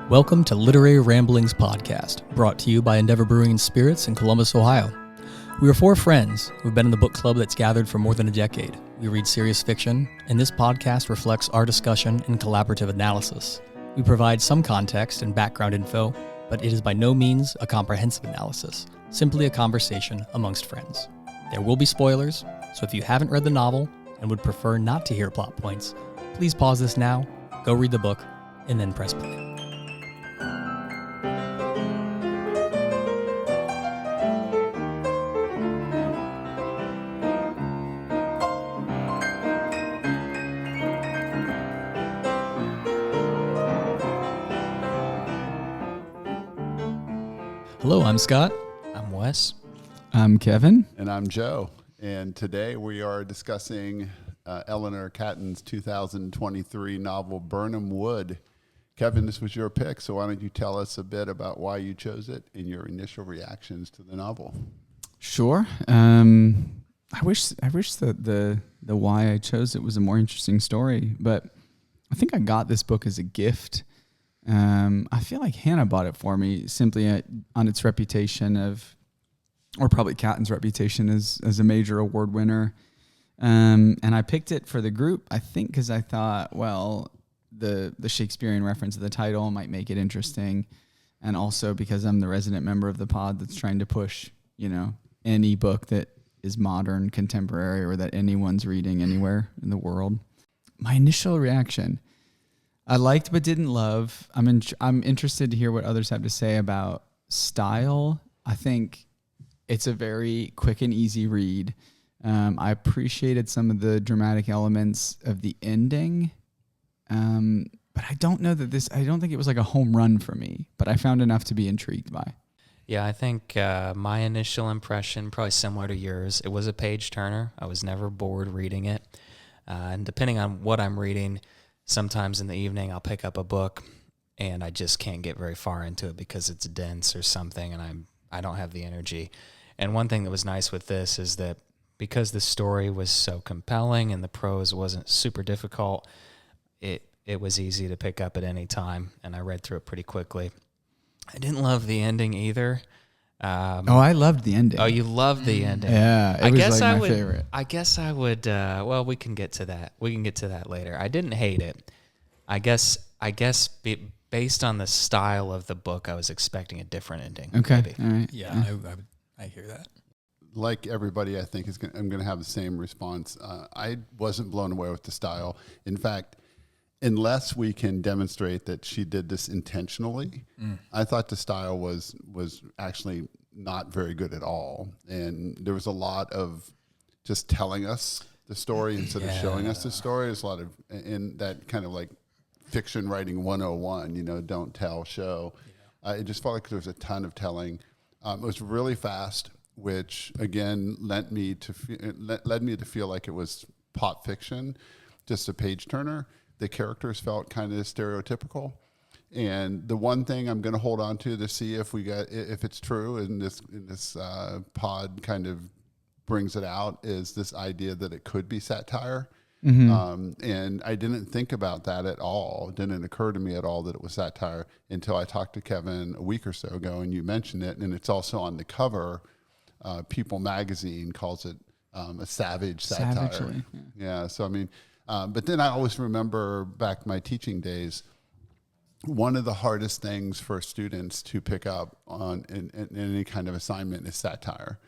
Welcome to Literary Ramblings Podcast, brought to you by Endeavor Brewing and Spirits in Columbus, Ohio. We are four friends who've been in the book club that's gathered for more than a decade. We read serious fiction, and this podcast reflects our discussion and collaborative analysis. We provide some context and background info, but it is by no means a comprehensive analysis, simply a conversation amongst friends. There will be spoilers, so if you haven't read the novel and would prefer not to hear plot points, please pause this now, go read the book, and then press play. Hello, I'm Scott. I'm Wes. I'm Kevin. And I'm Joe. And today we are discussing Eleanor Catton's 2023 novel, Birnam Wood. Kevin, this was your pick, so why don't you tell us a bit about why you chose it and your initial reactions to the novel? Sure. I wish that the why I chose it was a more interesting story, but I think I got this book as a gift. I feel like Hannah bought it for me simply on its reputation or probably Catton's reputation as a major award winner. And I picked it for the group, I think, because I thought, well, the Shakespearean reference of the title might make it interesting. And also because I'm the resident member of the pod that's trying to push, any book that is modern, contemporary, or that anyone's reading anywhere in the world. My initial reaction, I liked but didn't love. I'm interested to hear what others have to say about style. I think it's a very quick and easy read. I appreciated some of the dramatic elements of the ending, but I don't think it was like a home run for me, but I found enough to be intrigued by. Yeah, I think my initial impression, probably similar to yours, it was a page turner. I was never bored reading it. And depending on what I'm reading, sometimes in the evening I'll pick up a book and I just can't get very far into it because it's dense or something and I don't have the energy. And one thing that was nice with this is that because the story was so compelling and the prose wasn't super difficult, it was easy to pick up at any time, and I read through it pretty quickly. I didn't love the ending either. I loved the ending. Oh, you loved the ending. Yeah, it was my favorite. I guess I would, well, we can get to that. We can get to that later. I didn't hate it. I guess based on the style of the book, I was expecting a different ending. Okay, maybe. all right. Yeah, I hear that. Like everybody, I think I'm going to have the same response. I wasn't blown away with the style. In fact, unless we can demonstrate that she did this intentionally, I thought the style was actually not very good at all. And there was a lot of just telling us the story instead of showing us the story. There's a lot of, in that kind of like fiction writing 101, don't tell, show. It just felt like there was a ton of telling. It was really fast, which again led me to feel like it was pop fiction, just a page turner. The characters felt kind of stereotypical, and the one thing I'm going to hold on to see if it's true, and this pod kind of brings it out, is this idea that it could be satire. Mm-hmm. And I didn't think about that at all. It didn't occur to me at all that it was satire until I talked to Kevin a week or so ago, and you mentioned it, and it's also on the cover. People magazine calls it a savage satire. Savagely. Yeah. So but then I always remember back my teaching days, one of the hardest things for students to pick up on in any kind of assignment is satire.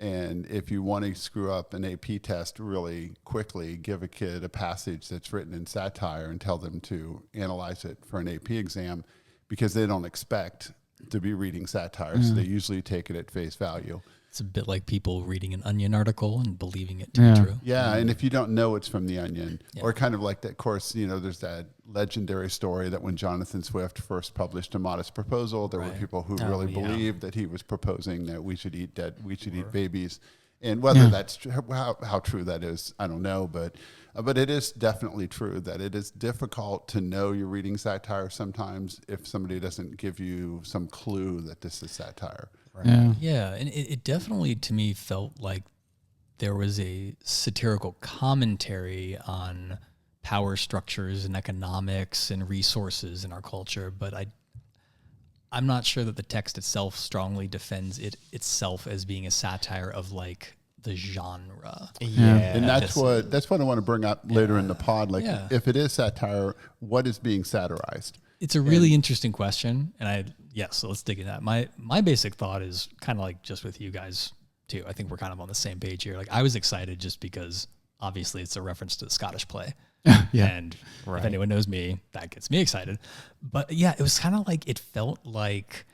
And if you want to screw up an AP test really quickly, give a kid a passage that's written in satire and tell them to analyze it for an AP exam, because they don't expect to be reading satire, so they usually take it at face value. It's a bit like people reading an Onion article and believing it to be true. Yeah, and if you don't know it's from the Onion, or kind of like that, of course, there's that legendary story that when Jonathan Swift first published A Modest Proposal, there were people who really believed that he was proposing that we should eat babies. And whether that's how true that is, I don't know, but it is definitely true that it is difficult to know you're reading satire sometimes if somebody doesn't give you some clue that this is satire. Right? Yeah, and it definitely to me felt like there was a satirical commentary on power structures and economics and resources in our culture, but I'm not sure that the text itself strongly defends it itself as being a satire of like the genre. Yeah. And that's what I want to bring up later in the pod. Like, if it is satire, what is being satirized? It's a really interesting question. And so let's dig into that. My basic thought is kind of like just with you guys too. I think we're kind of on the same page here. Like, I was excited just because obviously it's a reference to the Scottish play. And if anyone knows me, that gets me excited. But yeah, it was kind of like, it felt like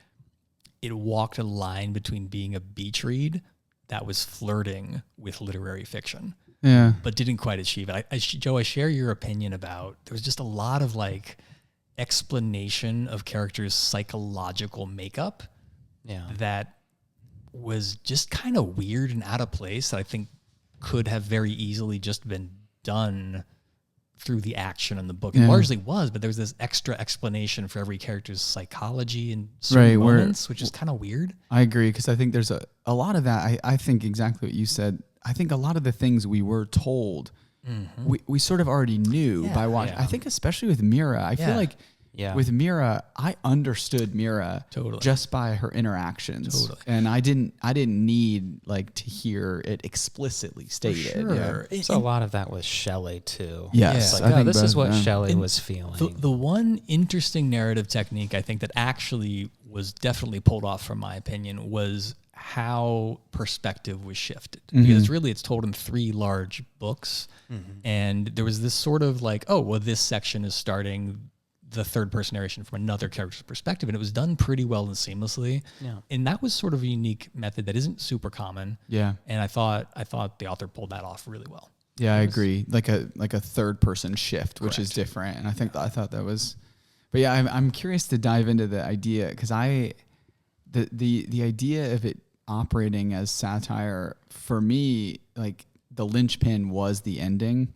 it walked a line between being a beach read that was flirting with literary fiction. Yeah. But didn't quite achieve it. Joe, I share your opinion about, there was just a lot of like explanation of characters' psychological makeup that was just kind of weird and out of place that I think could have very easily just been done through the action in the book. It largely was, but there was this extra explanation for every character's psychology and certain moments, which is kind of weird. I agree, because I think there's a lot of that. I think exactly what you said. I think a lot of the things we were told, we sort of already knew by watching. I think especially with Mira, I feel like with Mira, I understood Mira just by her interactions. And I didn't need like to hear it explicitly stated. So a lot of that was Shelley too. Yes. It's like, this is what Shelley was feeling. The one interesting narrative technique I think that actually was definitely pulled off from my opinion was how perspective was shifted. Because really it's told in 3 large books. And there was this sort of like, oh, well, this section is starting the third person narration from another character's perspective, and it was done pretty well and seamlessly. And that was sort of a unique method that isn't super common. And I thought the author pulled that off really well. I agree. Like a third person shift, which is different. And I thought that was, but I'm curious to dive into the idea, because the idea of it operating as satire for me, like the linchpin was the ending.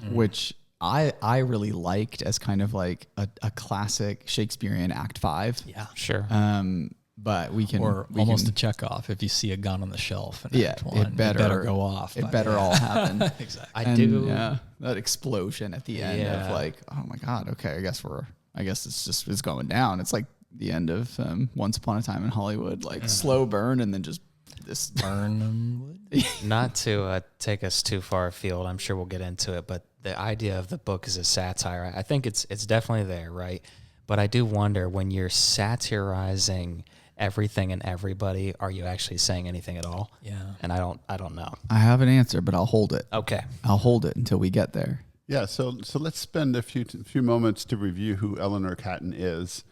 Which I really liked as kind of like a classic Shakespearean Act 5. But we can, a Chekhov. If you see a gun on the shelf in Act 1, it better go off. It better all happen. Exactly. That explosion at the end of like, oh my God, okay, I guess it's going down. It's like the end of Once Upon a Time in Hollywood, like slow burn and then just this Birnam Wood. Not to take us too far afield, I'm sure we'll get into it, but the idea of the book is a satire. I think it's definitely there, right? But I do wonder, when you're satirizing everything and everybody, are you actually saying anything at all? And I don't know. I have an answer, but I'll hold it. Okay. I'll hold it until we get there. So let's spend a few moments to review who Eleanor Catton is.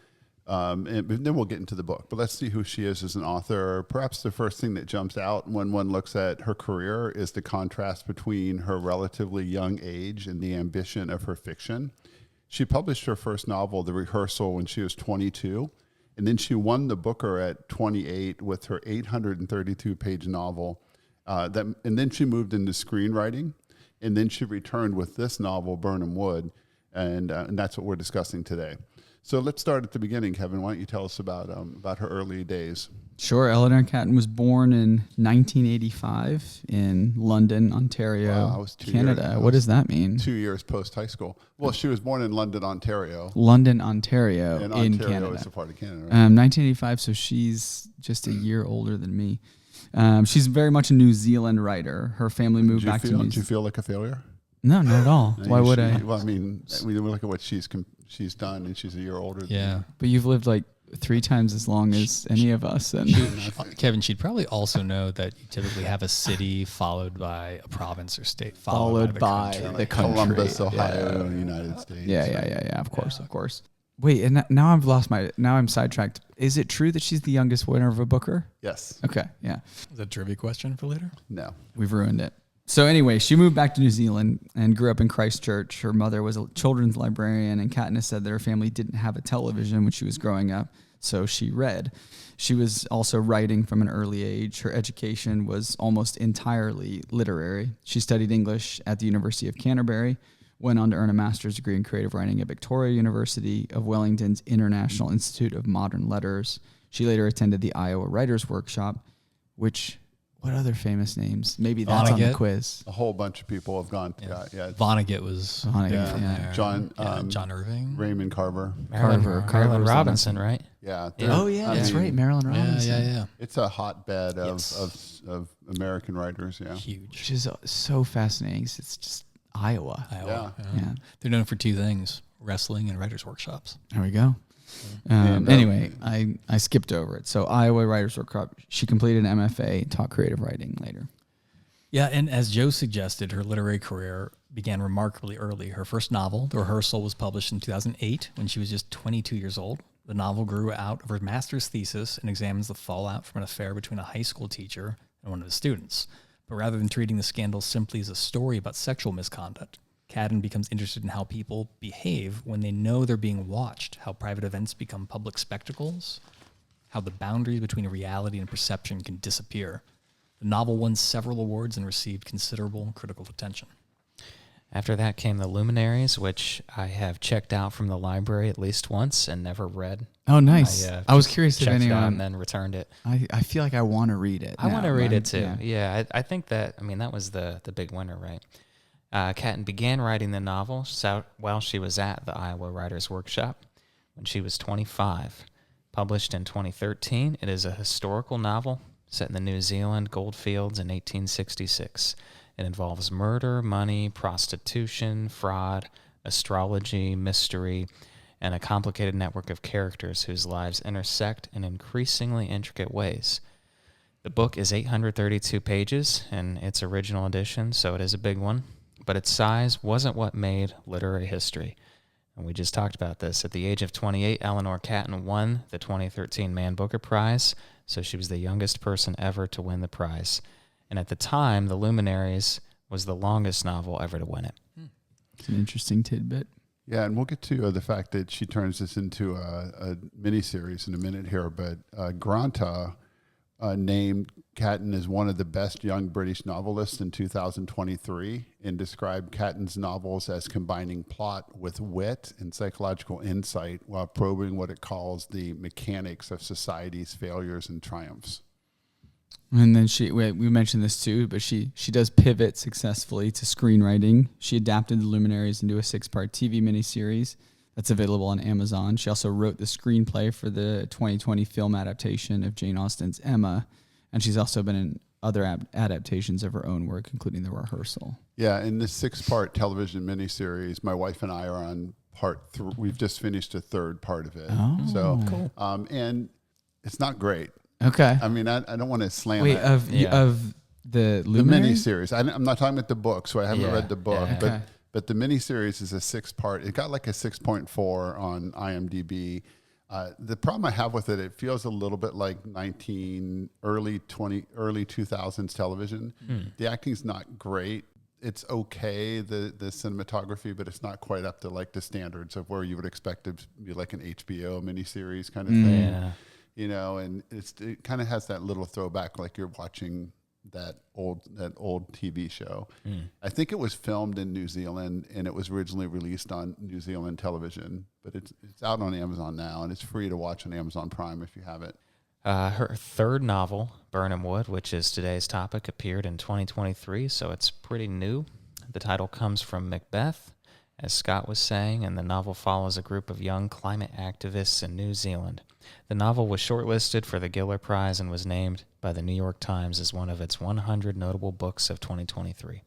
And then we'll get into the book, but let's see who she is as an author. Perhaps the first thing that jumps out when one looks at her career is the contrast between her relatively young age and the ambition of her fiction. She published her first novel, The Rehearsal, when she was 22, and then she won the Booker at 28 with her 832-page novel. And then she moved into screenwriting, and then she returned with this novel, Birnam Wood, and that's what we're discussing today. So let's start at the beginning, Kevin. Why don't you tell us about her early days? Sure. Eleanor Catton was born in 1985 in London, Ontario, Canada. What does that mean? 2 years post high school. Well, she was born in London, Ontario. London, Ontario, and in Ontario Canada. is a part of Canada, right? 1985, so she's just a year older than me. She's very much a New Zealand writer. Her family moved back to New Zealand. Do you feel like a failure? No, not at all. Why would I? Well, I mean, we look at what she's done, and she's a year older than you. But you've lived like 3 times as long as any of us. And Kevin, she'd probably also know that you typically have a city followed by a province or state, followed by the country. Columbus, Ohio, United States. Yeah. Of course. Wait, and now I'm sidetracked. Is it true that she's the youngest winner of a Booker? Yes. Okay, yeah. Is that a trivia question for later? No. We've ruined it. So anyway, she moved back to New Zealand and grew up in Christchurch. Her mother was a children's librarian, and Catton said that her family didn't have a television when she was growing up, so she read. She was also writing from an early age. Her education was almost entirely literary. She studied English at the University of Canterbury, went on to earn a master's degree in creative writing at Victoria University of Wellington's International Institute of Modern Letters. She later attended the Iowa Writers' Workshop, which... What other famous names? Maybe that's on the quiz. A whole bunch of people have gone through that. Yeah. Vonnegut was from there. John John Irving. Raymond Carver. Marilyn Robinson, right? Yeah. Oh yeah, that's right, Marilyn Robinson. Yeah. It's a hotbed Yes. of American writers. Yeah. Huge. Which is so fascinating. It's just Iowa. Iowa. Yeah. They're known for two things: wrestling and writers' workshops. There we go. Anyway, I skipped over it. So Iowa Writers Workshop, she completed an MFA, taught creative writing later. Yeah, and as Joe suggested, her literary career began remarkably early. Her first novel, The Rehearsal, was published in 2008 when she was just 22 years old. The novel grew out of her master's thesis and examines the fallout from an affair between a high school teacher and one of his students. But rather than treating the scandal simply as a story about sexual misconduct, Catton becomes interested in how people behave when they know they're being watched, how private events become public spectacles, how the boundaries between reality and perception can disappear. The novel won several awards and received considerable critical attention. After that came The Luminaries, which I have checked out from the library at least once and never read. Oh, nice. I was curious if checked it out anyone... and then returned it. I feel like I want to read it. I want to read it too. Yeah. Yeah, I think that, that was the big winner, right? Catton began writing the novel while she was at the Iowa Writers Workshop when she was 25. Published in 2013, it is a historical novel set in the New Zealand goldfields in 1866. It involves murder, money, prostitution, fraud, astrology, mystery, and a complicated network of characters whose lives intersect in increasingly intricate ways. The book is 832 pages in its original edition, so it is a big one, but its size wasn't what made literary history. And we just talked about this. At the age of 28, Eleanor Catton won the 2013 Man Booker Prize, so she was the youngest person ever to win the prize. And at the time, The Luminaries was the longest novel ever to win it. It's an interesting tidbit. Yeah, and we'll get to the fact that she turns this into a miniseries in a minute here, but Granta named Catton as one of the best young British novelists in 2023 and described Catton's novels as combining plot with wit and psychological insight while probing what it calls the mechanics of society's failures and triumphs. And then we mentioned this too, but she does pivot successfully to screenwriting. She adapted The Luminaries into a 6-part TV miniseries that's available on Amazon. She also wrote the screenplay for the 2020 film adaptation of Jane Austen's Emma, and she's also been in other adaptations of her own work, including The Rehearsal. Yeah, in this 6-part television miniseries, my wife and I are on part 3. We've just finished a 3rd part of it. Oh, so cool. And it's not great. Okay. I mean, I don't want to slam Wait, it. of the Luminaries? The miniseries. I'm not talking about the book, so I haven't read the book. Yeah. Okay. But the miniseries is a 6-part. It got like a 6.4 on IMDb. The problem I have with it, it feels a little bit like early 2000s television. The acting's not great. It's okay, the cinematography, but it's not quite up to like the standards of where you would expect it to be like an HBO miniseries kind of thing. Yeah. You know, and it kind of has that little throwback like you're watching that old TV show. I think it was filmed in New Zealand and it was originally released on New Zealand television, but it's out on Amazon now and it's free to watch on Amazon Prime if you have it. Her 3rd novel, Birnam Wood, which is today's topic, appeared in 2023, so it's pretty new. The title comes from Macbeth, as Scott was saying, and the novel follows a group of young climate activists in New Zealand. The novel was shortlisted for the Giller Prize and was named by the New York Times as one of its 100 notable books of 2023.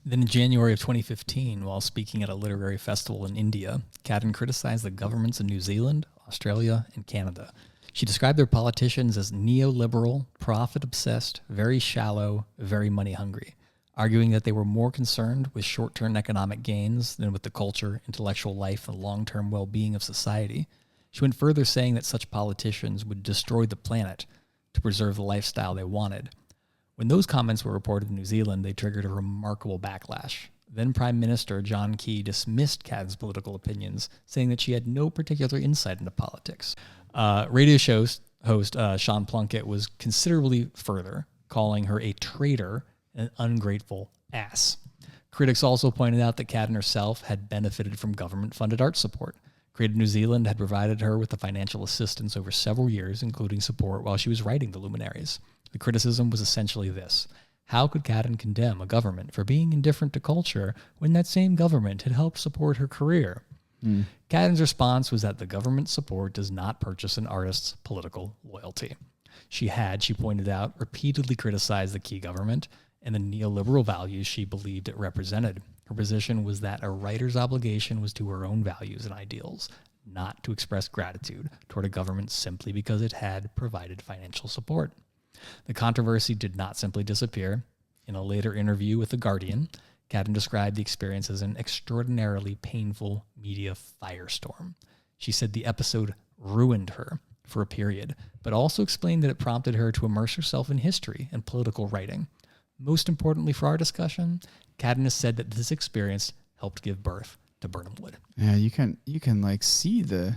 Then in January of 2015, while speaking at a literary festival in India, Catton criticized the governments of New Zealand, Australia, and Canada. She described their politicians as neoliberal, profit-obsessed, very shallow, very money-hungry, arguing that they were more concerned with short-term economic gains than with the culture, intellectual life, and long-term well-being of society. She went further, saying that such politicians would destroy the planet to preserve the lifestyle they wanted. When those comments were reported in New Zealand, they triggered a remarkable backlash. Then Prime Minister John Key dismissed Catton's political opinions, saying that she had no particular insight into politics. Radio show host Sean Plunkett was considerably further, calling her a traitor and an ungrateful ass. Critics also pointed out that Catton herself had benefited from government-funded art support. Creative New Zealand had provided her with the financial assistance over several years, including support while she was writing The Luminaries. The criticism was essentially this: how could Catton condemn a government for being indifferent to culture when that same government had helped support her career? Catton's response was that the government's support does not purchase an artist's political loyalty. She pointed out, repeatedly criticized the key government and the neoliberal values she believed it represented. Her position was that a writer's obligation was to her own values and ideals, not to express gratitude toward a government simply because it had provided financial support. The controversy did not simply disappear. In a later interview with The Guardian, Catton described the experience as an extraordinarily painful media firestorm. She said the episode ruined her for a period, but also explained that it prompted her to immerse herself in history and political writing. Most importantly for our discussion, Catton has said that this experience helped give birth to Birnam Wood. Yeah, you can like see the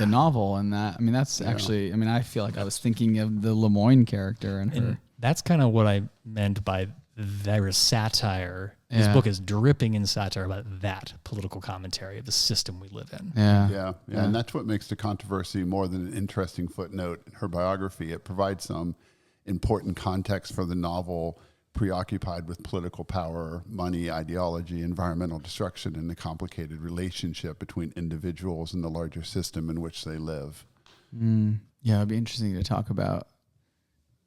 novel in that. I mean, that's actually, I mean, I feel like I was thinking of the Lemoyne character and her. That's kind of what I meant by there is satire. This book is dripping in satire about that political commentary of the system we live in. Yeah. And that's what makes the controversy more than an interesting footnote in her biography. It provides some important context for the novel, preoccupied with political power, money, ideology, environmental destruction, and the complicated relationship between individuals and the larger system in which they live. Yeah, it'd be interesting to talk about,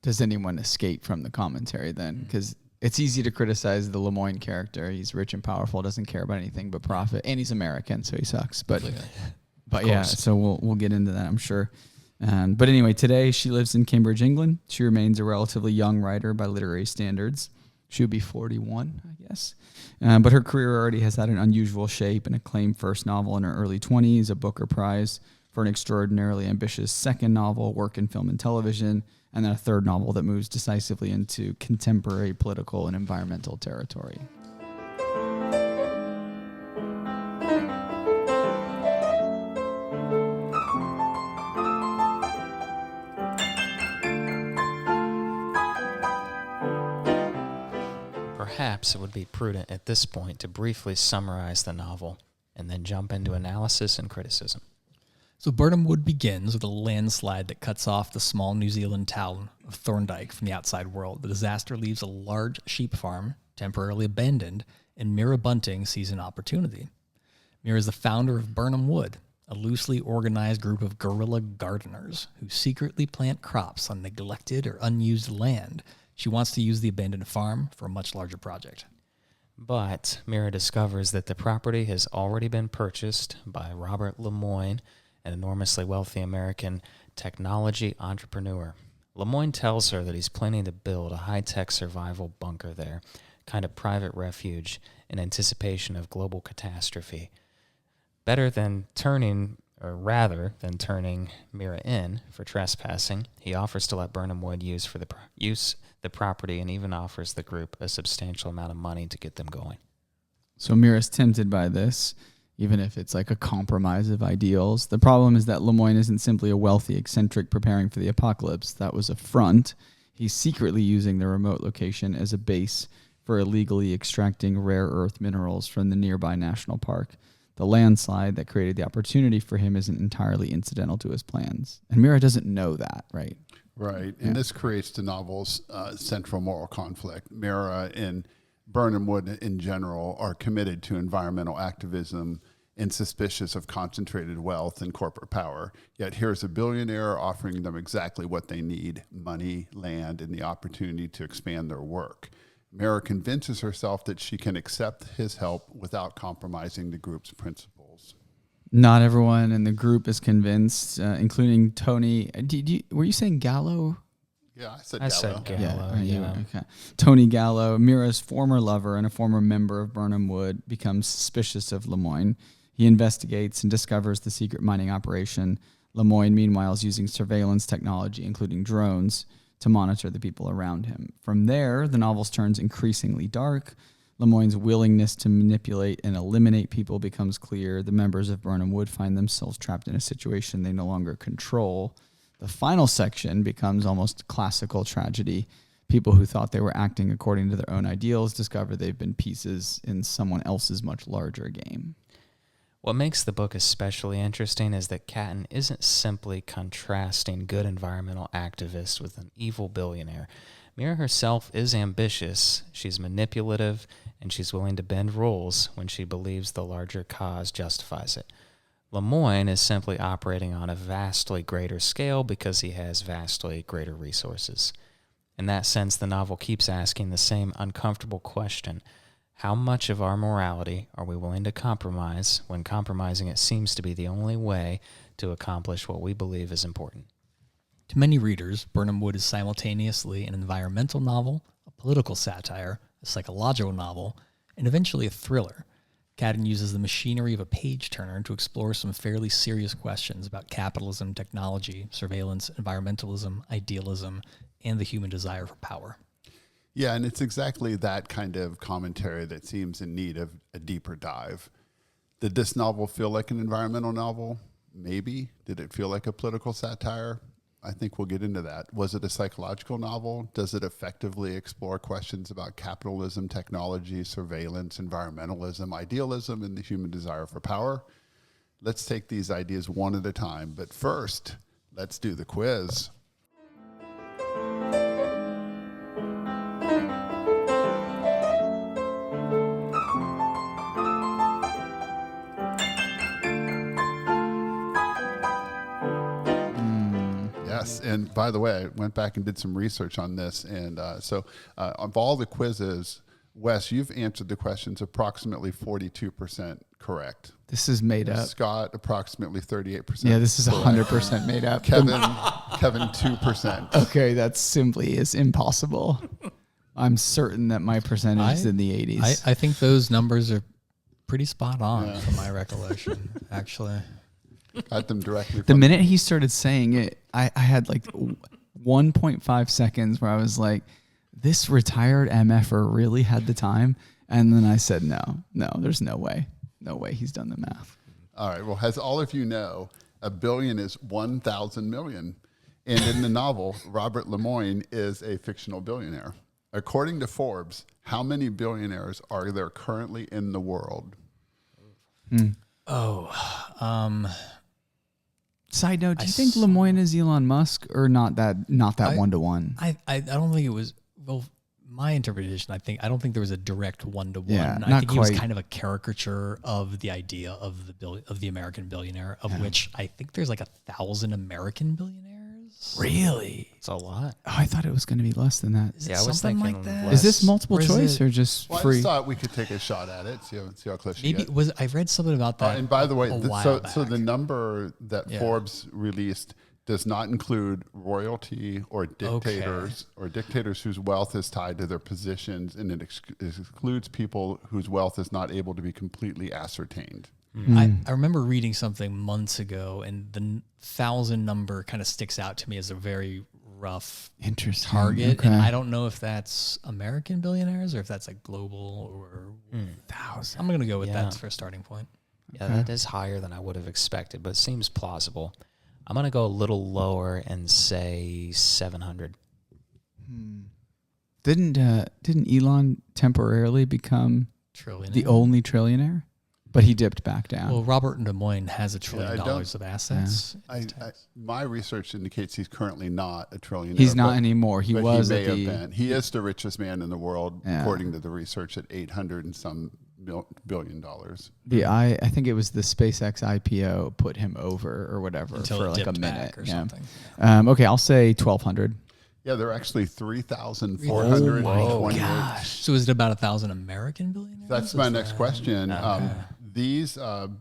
does anyone escape from the commentary then? Because it's easy to criticize the Lemoyne character. He's rich and powerful, doesn't care about anything but profit, and he's American, so he sucks. But yeah, so we'll get into that, I'm sure. But anyway, today she lives in Cambridge, England. She remains a relatively young writer by literary standards. She would be 41, I guess. But her career already has had an unusual shape, an acclaimed first novel in her early 20s, a Booker Prize for an extraordinarily ambitious second novel, work in film and television, and then a third novel that moves decisively into contemporary political and environmental territory. Perhaps it would be prudent at this point to briefly summarize the novel and then jump into analysis and criticism. So Birnam Wood begins with a landslide that cuts off the small New Zealand town of Thorndyke from the outside world. The disaster leaves a large sheep farm temporarily abandoned, and Mira Bunting sees an opportunity. Mira is the founder of Birnam Wood, a loosely organized group of guerrilla gardeners who secretly plant crops on neglected or unused land. She wants to use the abandoned farm for a much larger project. But Mira discovers that the property has already been purchased by Robert Lemoyne, an enormously wealthy American technology entrepreneur. Lemoyne tells her that he's planning to build a high-tech survival bunker there, kind of private refuge in anticipation of global catastrophe. Rather than turning Mira in for trespassing, he offers to let Birnam Wood use the property and even offers the group a substantial amount of money to get them going. So Mira's tempted by this, even if it's like a compromise of ideals. The problem is that Lemoyne isn't simply a wealthy eccentric preparing for the apocalypse. That was a front. He's secretly using the remote location as a base for illegally extracting rare earth minerals from the nearby national park. The landslide that created the opportunity for him isn't entirely incidental to his plans. And Mira doesn't know that, right? Right. And this creates the novel's central moral conflict. Mira and Birnam Wood in general are committed to environmental activism and suspicious of concentrated wealth and corporate power. Yet here's a billionaire offering them exactly what they need: money, land, and the opportunity to expand their work. Mira convinces herself that she can accept his help without compromising the group's principles. Not everyone in the group is convinced, including Tony. Were you saying Gallo? Yeah, I said I Gallo. said Gallo, Okay. Tony Gallo, Mira's former lover and a former member of Birnam Wood, becomes suspicious of Lemoyne. He investigates and discovers the secret mining operation. Lemoyne, meanwhile, is using surveillance technology, including drones, to monitor the people around him. From there, the novel turns increasingly dark. Lemoyne's willingness to manipulate and eliminate people becomes clear. The members of Birnam Wood find themselves trapped in a situation they no longer control. The final section becomes almost classical tragedy. People who thought they were acting according to their own ideals discover they've been pieces in someone else's much larger game. What makes the book especially interesting is that Catton isn't simply contrasting good environmental activists with an evil billionaire. Mira herself is ambitious, she's manipulative, and she's willing to bend rules when she believes the larger cause justifies it. Lemoyne is simply operating on a vastly greater scale because he has vastly greater resources. In that sense, the novel keeps asking the same uncomfortable question: how much of our morality are we willing to compromise when compromising it seems to be the only way to accomplish what we believe is important? To many readers, Birnam Wood is simultaneously an environmental novel, a political satire, a psychological novel, and eventually a thriller. Catton uses the machinery of a page-turner to explore some fairly serious questions about capitalism, technology, surveillance, environmentalism, idealism, and the human desire for power. Yeah, and it's exactly that kind of commentary that seems in need of a deeper dive. Did this novel feel like an environmental novel? Maybe. Did it feel like a political satire? I think we'll get into that. Was it a psychological novel? Does it effectively explore questions about capitalism, technology, surveillance, environmentalism, idealism, and the human desire for power? Let's take these ideas one at a time. But first, let's do the quiz. Yes, and by the way, I went back and did some research on this, and so of all the quizzes, Wes, you've answered the questions approximately 42% correct. This is made up. Scott, approximately 38%. Yeah, this is 100% made up. Kevin, 2%. Okay, that simply is impossible. I'm certain that my percentage is in the 80s. I think those numbers are pretty spot on from my recollection, actually. Got them directly. The minute he started saying it, I had like 1.5 seconds where I was like, this retired MFer really had the time? And then I said, no, there's no way. No way he's done the math. All right. Well, as all of you know, a billion is 1,000 million. And in the novel, Robert Lemoyne is a fictional billionaire. According to Forbes, how many billionaires are there currently in the world? Side note, do you think Lemoyne is Elon Musk or not that one-to-one? I don't think it was, well, my interpretation, I don't think there was a direct one-to-one. Yeah, I not think he was quite. kind of a caricature of the idea of the American billionaire, of which I think there's like 1,000 American billionaires. Really? It's a lot. Oh, I thought it was going to be less than that. Is it Yeah, I was something thinking like that? less. Is this multiple Or is choice it- or just Well, I free? just thought we could take a shot at it, see how close you Maybe get. I read something about that. And by the way, a while so back. the number that Forbes released does not include royalty or dictators whose wealth is tied to their positions, and it excludes people whose wealth is not able to be completely ascertained. I remember reading something months ago, and the 1,000 number kind of sticks out to me as a very rough Interesting. target. Okay. And I don't know if that's American billionaires or if that's like global or 1,000. I'm going to go with Yeah. that for a starting point. Yeah, that is higher than I would have expected, but it seems plausible. I'm going to go a little lower and say 700. Didn't Elon temporarily become Trillionaire. the only trillionaire? But he dipped back down. Well, Robert Des Moines has $1 trillion I don't- of assets. My research indicates he's currently not a trillionaire. He's not but- anymore. He but was he may at have the. been. He is the richest man in the world, Yeah. according to the research, at $800 and some billion. I think it was the SpaceX IPO put him over or whatever Until for it like a dipped minute back or yeah. something. Okay, I'll say 1,200. Yeah, they're actually 3,428. So is it about 1,000 American billionaires? That's my next question. These of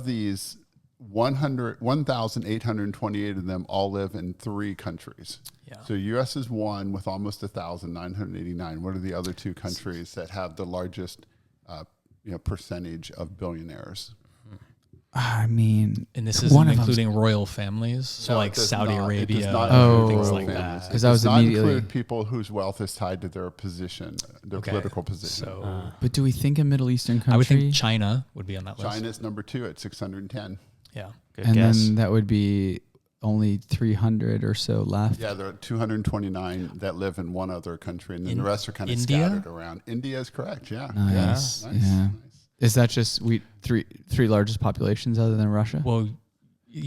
these 1,828 of them all live in 3 countries. Yeah. So U.S. is one with almost 1,989. What are the other 2 countries that have the largest percentage of billionaires? I mean, And this one isn't of them's- including royal families, so No, like it does Saudi not. It does Arabia, not include things royal like families. that. Because It I was does not immediately- include people whose wealth is tied to their position, their Okay. political position. So But do we think a Middle Eastern country? I would think China would be on that list. China's number 2 at 610. Yeah. Good and guess. then that would be only 300 or so left. Yeah, there are 229 that live in one other country, and then the rest are kind of India? scattered around. India is correct. Yeah. Nice. Yeah. Yeah. Nice. Is that just three largest populations other than Russia? Well,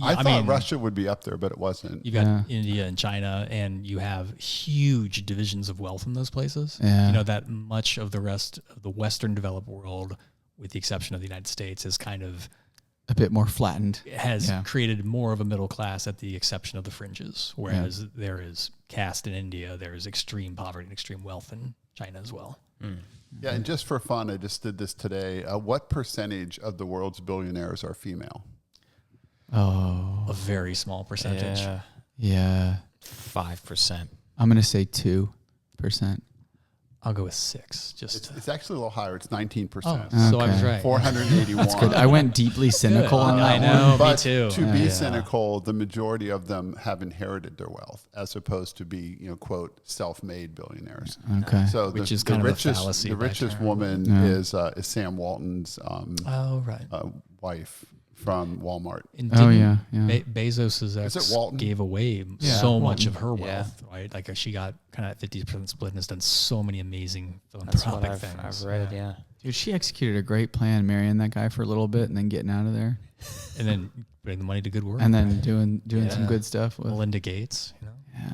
I thought mean, Russia would be up there, but it wasn't. You've got Yeah. India and China, and you have huge divisions of wealth in those places. Yeah. You know that much of the rest of the Western developed world, with the exception of the United States, is kind of a bit more flattened. has created more of a middle class at the exception of the fringes, whereas there is caste in India, there is extreme poverty and extreme wealth in China as well. Yeah, and just for fun, I just did this today. What percentage of the world's billionaires are female? Oh, A very small percentage. yeah. 5%. I'm going to say 2%. I'll go with 6. It's actually a little higher. It's 19%. So I was right. 481. That's good. I went deeply cynical on that I know, one. me But too. to be cynical, the majority of them have inherited their wealth, as opposed to be, quote, self-made billionaires. Okay. So Which is the kind of a richest, fallacy the by richest term. woman is Sam Walton's wife from Walmart. And Oh, didn't yeah. Bezos's ex it Walton? gave away so much of her wealth, right? Like she got kind of 50% split and has done so many amazing That's what philanthropic I've things. read, yeah. Dude, she executed a great plan, marrying that guy for a little bit and then getting out of there. And then putting the money to good work. And then doing some good stuff with. Melinda Gates, Yeah.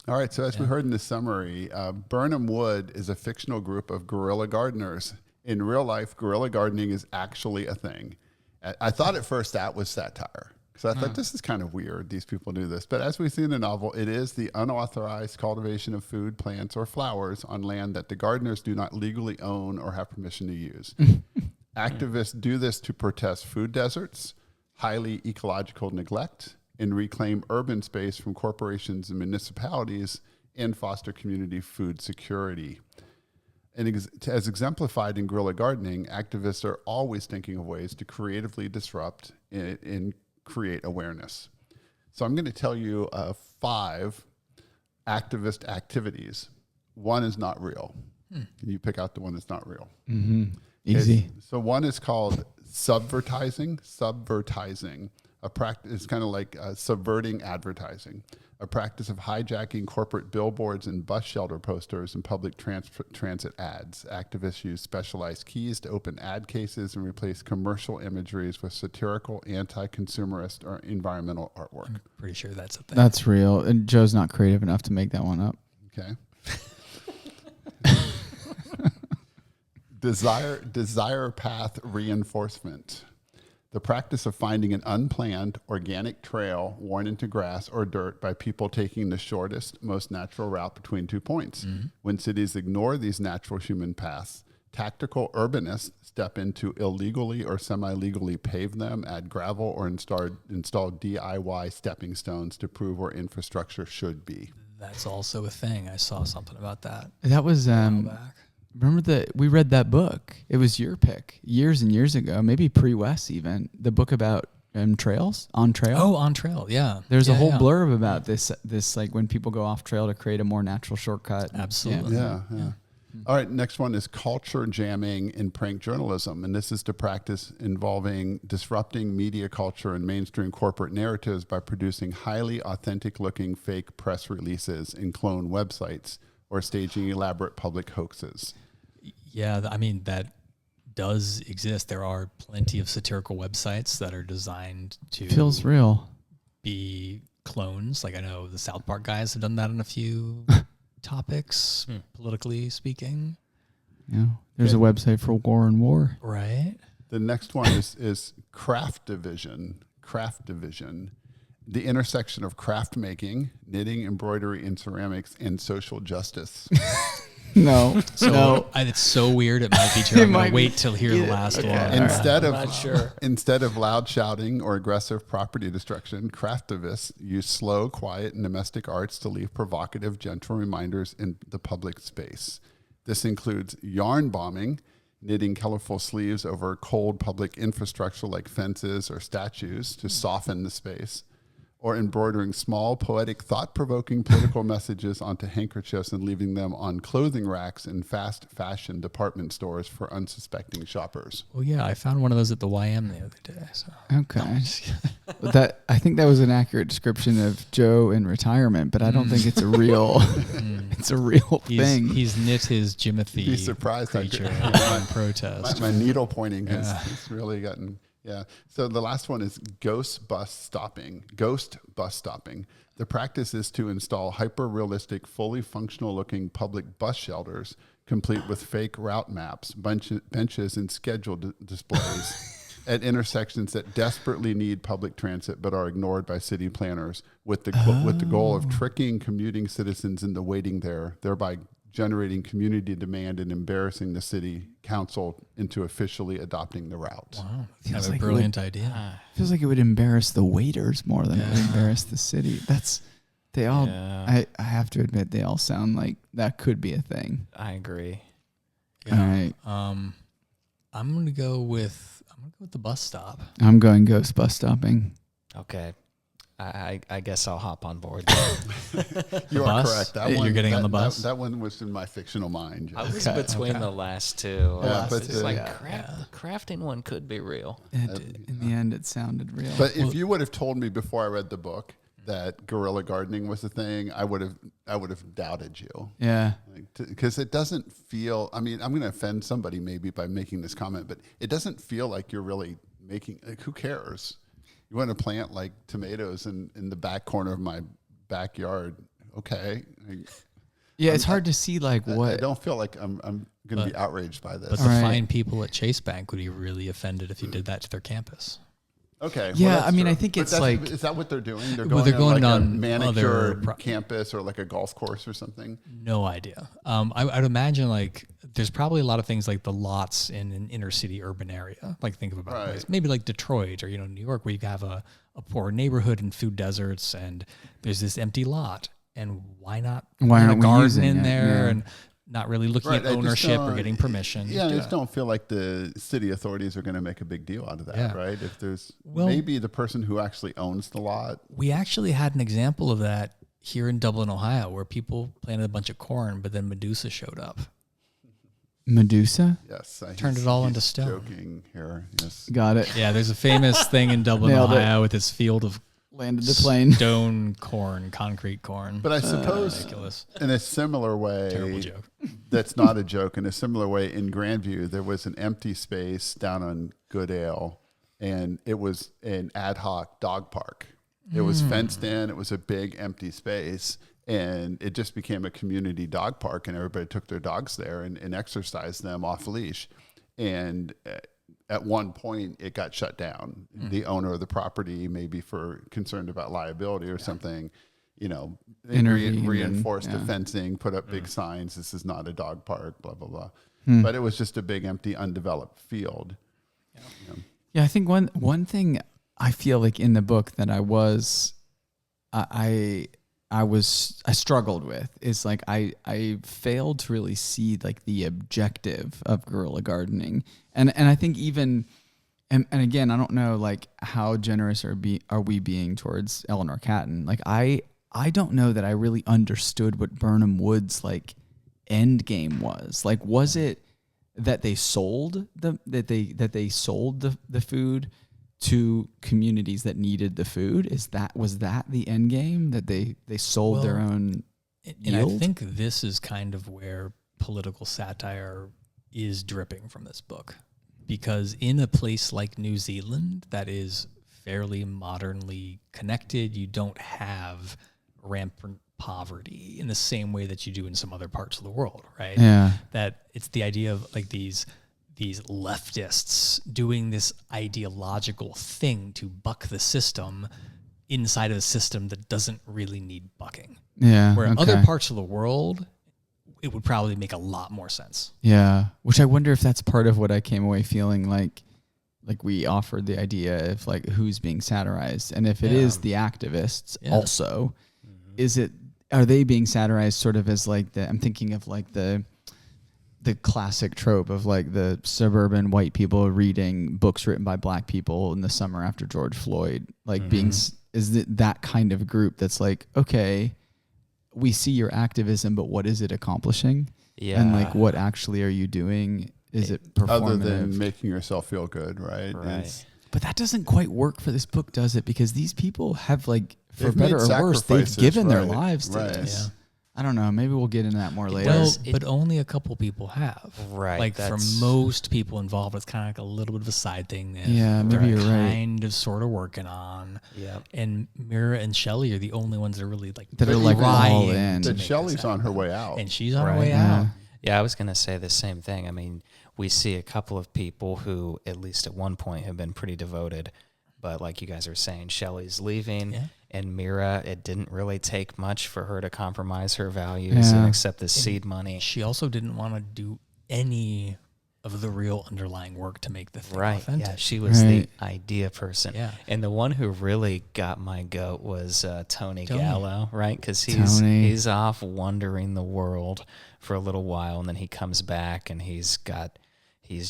All right, so as we heard in the summary, Birnam Wood is a fictional group of guerrilla gardeners. In real life, guerrilla gardening is actually a thing. I thought at first that was satire, because I thought this is kind of weird, these people do this. But as we see in the novel, it is the unauthorized cultivation of food, plants, or flowers on land that the gardeners do not legally own or have permission to use. Activists do this to protest food deserts, highly ecological neglect, and reclaim urban space from corporations and municipalities, and foster community food security. And as exemplified in guerrilla gardening, activists are always thinking of ways to creatively disrupt and create awareness. So I'm going to tell you 5 activist activities. One is not real. You pick out the one that's not real. Mm-hmm. Easy. Okay, so one is called subvertising. Subvertising. A practice is kind of like subverting advertising, a practice of hijacking corporate billboards and bus shelter posters and public transit ads. Activists use specialized keys to open ad cases and replace commercial imageries with satirical, anti-consumerist, or environmental artwork. I'm pretty sure that's a thing. That's real. And Joe's not creative enough to make that one up. Okay. Desire path reinforcement. The practice of finding an unplanned organic trail worn into grass or dirt by people taking the shortest, most natural route between 2 points. When cities ignore these natural human paths, tactical urbanists step in to illegally or semi-legally pave them, add gravel, or install DIY stepping stones to prove where infrastructure should be. That's also a thing. I saw something about that That was a while back. remember we read that book. It was your pick years and years ago, maybe pre-Wes even. The book about trails, on trail. Oh, on trail, yeah. There's a whole yeah. blurb about this like when people go off trail to create a more natural shortcut. Absolutely. Yeah. All right, next one is culture jamming in prank journalism. And this is the practice involving disrupting media culture and mainstream corporate narratives by producing highly authentic looking fake press releases and clone websites or staging elaborate public hoaxes. Yeah, I mean, that does exist. There are plenty of satirical websites that are designed to Feels real. be clones. Like I know the South Park guys have done that on a few topics, politically speaking. Yeah. There's a website for War and War. Right. The next one is craft division. Craft division. The intersection of craft making, knitting, embroidery, and ceramics, and social justice. No. So no. it's so weird. It might be true. I'm might going to be- wait till hear the last one. Instead of loud shouting or aggressive property destruction, craftivists use slow, quiet, and domestic arts to leave provocative, gentle reminders in the public space. This includes yarn bombing, knitting colorful sleeves over cold public infrastructure like fences or statues to soften the space, or embroidering small, poetic, thought-provoking political messages onto handkerchiefs and leaving them on clothing racks in fast fashion department stores for unsuspecting shoppers. Well, yeah, I found one of those at the YM the other day. So. Okay. I think that was an accurate description of Joe in retirement, but I don't think it's a real it's a real thing. He's knit his Jimothy You'd be surprised creature how in protest. My needle pointing has really gotten... Yeah. So the last one is ghost bus stopping. Ghost bus stopping. The practice is to install hyper-realistic, fully functional-looking public bus shelters, complete with fake route maps, benches, and schedule displays at intersections that desperately need public transit but are ignored by city planners with the goal of tricking commuting citizens into waiting there, thereby generating community demand and embarrassing the city council into officially adopting the route. Wow, that's kind Feels of a like it brilliant idea. Feels like it would embarrass the waiters more than it would embarrass the city. I have to admit, they all sound like that could be a thing. I agree. All right. I'm gonna go with the bus stop. I'm going ghost bus stopping. Okay. I guess I'll hop on board. You are correct. You're getting on the bus? That one was in my fictional mind. I was between the last two. Yeah, but it's like crafting one could be real. In the end, it sounded real. But if you would have told me before I read the book that guerrilla gardening was a thing, I would have doubted you. Yeah. Because it doesn't feel, I mean, I'm going to offend somebody maybe by making this comment, but it doesn't feel like you're really making, like, who cares? You want to plant like tomatoes in the back corner of my backyard. Okay. Yeah, it's hard to see like what. I don't feel like I'm going to be outraged by this. But the fine people at Chase Bank would be really offended if you did that to their campus. Okay. Yeah, well, I mean, true. I think But it's like. is that what they're doing? They're Well, going, they're going on, like on a manicured other campus or like a golf course or something. No idea. I'd imagine like there's probably a lot of things like the lots in an inner city urban area. Like think of about a place, maybe like Detroit or New York, where you have a poor neighborhood and food deserts, and there's this empty lot, and why not Why aren't we garden using in it? there Yeah. and not really looking at ownership or getting permission? Yeah, I just don't feel like the city authorities are going to make a big deal out of that, right? If there's maybe the person who actually owns the lot. We actually had an example of that here in Dublin, Ohio, where people planted a bunch of corn, but then Medusa showed up. Medusa? Yes. Turned it all into stone. Joking here. Yes. Got it. Yeah, there's a famous thing in Dublin, Nailed it. Ohio, with this field of Landed the plane. stone corn, concrete corn. But I suppose ridiculous. in a similar way, Terrible joke. That's not a joke. In a similar way, in Grandview, there was an empty space down on Goodale, and it was an ad hoc dog park. It was fenced in. It was a big empty space, and it just became a community dog park, and everybody took their dogs there and exercised them off leash. And at one point, it got shut down. The owner of the property, maybe for concerned about liability or something, reinforced the fencing, put up big signs. This is not a dog park, blah, blah, blah. But it was just a big, empty, undeveloped field. Yeah, I think one thing I feel like in the book that I struggled with is like I failed to really see like the objective of guerrilla gardening, and I think even and again, I don't know like how generous are we being towards Eleanor Catton. Like I don't know that I really understood what Birnam Wood's like end game was. Like, was it that they sold the food to communities that needed the food? Was that the end game, that they sold their own yield? And I think this is kind of where political satire is dripping from this book, because in a place like New Zealand that is fairly modernly connected, you don't have rampant poverty in the same way that you do in some other parts of the world, right? Yeah. That it's the idea of like these leftists doing this ideological thing to buck the system inside of a system that doesn't really need bucking. Yeah. Where in other parts of the world, it would probably make a lot more sense. Yeah. Which I wonder if that's part of what I came away feeling like we offered the idea of like who's being satirized. And if it is the activists also, are they being satirized sort of as like I'm thinking of like the classic trope of like the suburban white people reading books written by black people in the summer after George Floyd, like is it that kind of group that's like, okay, we see your activism, but what is it accomplishing? Yeah. And like, what actually are you doing? Is it performative? Other than making yourself feel good, right? But that doesn't quite work for this book, does it? Because these people have like, for They've better made or worse, they've sacrifices, given their right, lives to right. this. Yeah. I don't know. Maybe we'll get into that more later. Well, but only a couple people have. Right, Like for most people involved, it's kind of like a little bit of a side thing that maybe you're right. kind of sort of working on. Yeah. And Mira and Shelley are the only ones that are really like That are like trying all to in. make That this Shelley's happen. on her way out. And she's on her Right. way out. Yeah, I was going to say the same thing. I mean, we see a couple of people who, at least at one point, have been pretty devoted. But like you guys are saying, Shelley's leaving, and Mira, it didn't really take much for her to compromise her values and accept the seed money. She also didn't want to do any of the real underlying work to make the thing authentic. Yeah, she was the idea person. Yeah. And the one who really got my goat was Tony Gallo, right? Because he's off wandering the world for a little while, and then he comes back, and he's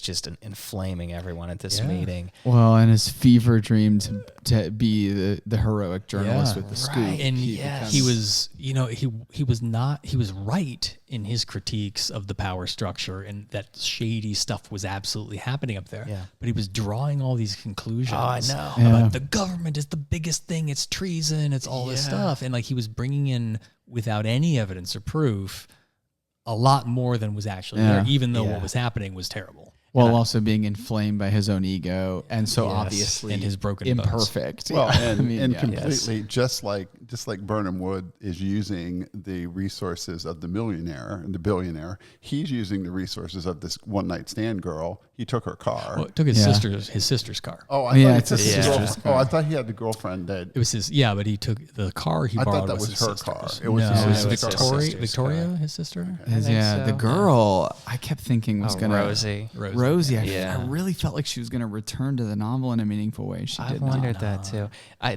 just inflaming everyone at this meeting. Well, and his fever dream to be the heroic journalist with the scoop. And he was, he was right in his critiques of the power structure, and that shady stuff was absolutely happening up there. Yeah. But he was drawing all these conclusions. Oh, I know. About the government is the biggest thing. It's treason. It's all this stuff. And like he was bringing in, without any evidence or proof, a lot more than was actually there, even though what was happening was terrible. While also being inflamed by his own ego, and so obviously and his broken imperfect. Well, and completely just like Birnam Wood is using the resources of the millionaire and the billionaire, he's using the resources of this one night stand girl. He took her car. Well, took his sister's car. Oh, it's his sister's car. Oh, I thought he had the girlfriend that it was his. But he took the car he borrowed. I thought that was her car. It was Victoria, his sister. The girl I kept thinking was gonna Rosie. I really felt like she was gonna return to the novel in a meaningful way. She did. I wondered that too.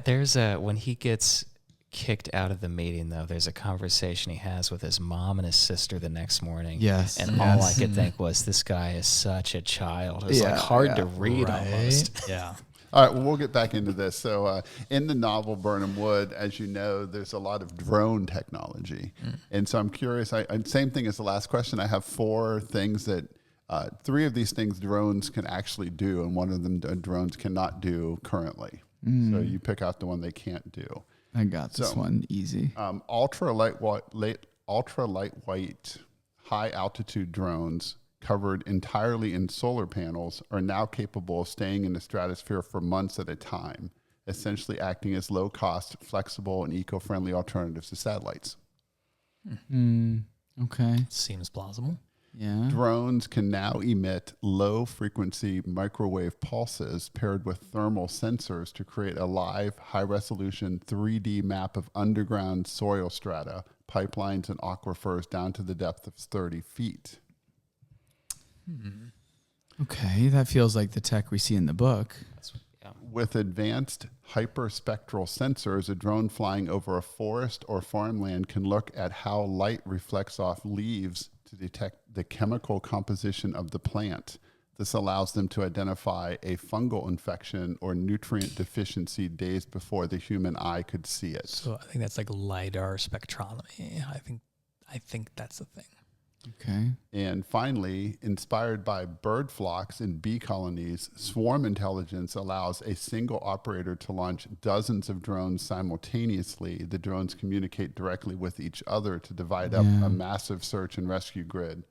There's when he gets kicked out of the meeting, though, there's a conversation he has with his mom and his sister the next morning. Yes. And all I could think was, this guy is such a child. It's like hard to read almost. Yeah. All right, well, we'll get back into this. So in the novel Birnam Wood, as you know, there's a lot of drone technology. And so I'm curious, same thing as the last question. I have 4 things that, 3 of these things drones can actually do, and one of them drones cannot do currently. So you pick out the one they can't do. I got this one easy. Ultra lightweight, high altitude drones covered entirely in solar panels are now capable of staying in the stratosphere for months at a time, essentially acting as low cost, flexible, and eco-friendly alternatives to satellites. Okay. Seems plausible. Yeah. Drones can now emit low-frequency microwave pulses paired with thermal sensors to create a live, high-resolution 3D map of underground soil strata, pipelines, and aquifers down to the depth of 30 feet. Okay, that feels like the tech we see in the book. With advanced hyperspectral sensors, a drone flying over a forest or farmland can look at how light reflects off leaves to detect the chemical composition of the plant. This allows them to identify a fungal infection or nutrient deficiency days before the human eye could see it. So I think that's like LiDAR spectrometry. I think that's the thing. Okay. And finally, inspired by bird flocks and bee colonies, swarm intelligence allows a single operator to launch dozens of drones simultaneously. The drones communicate directly with each other to divide up a massive search and rescue grid.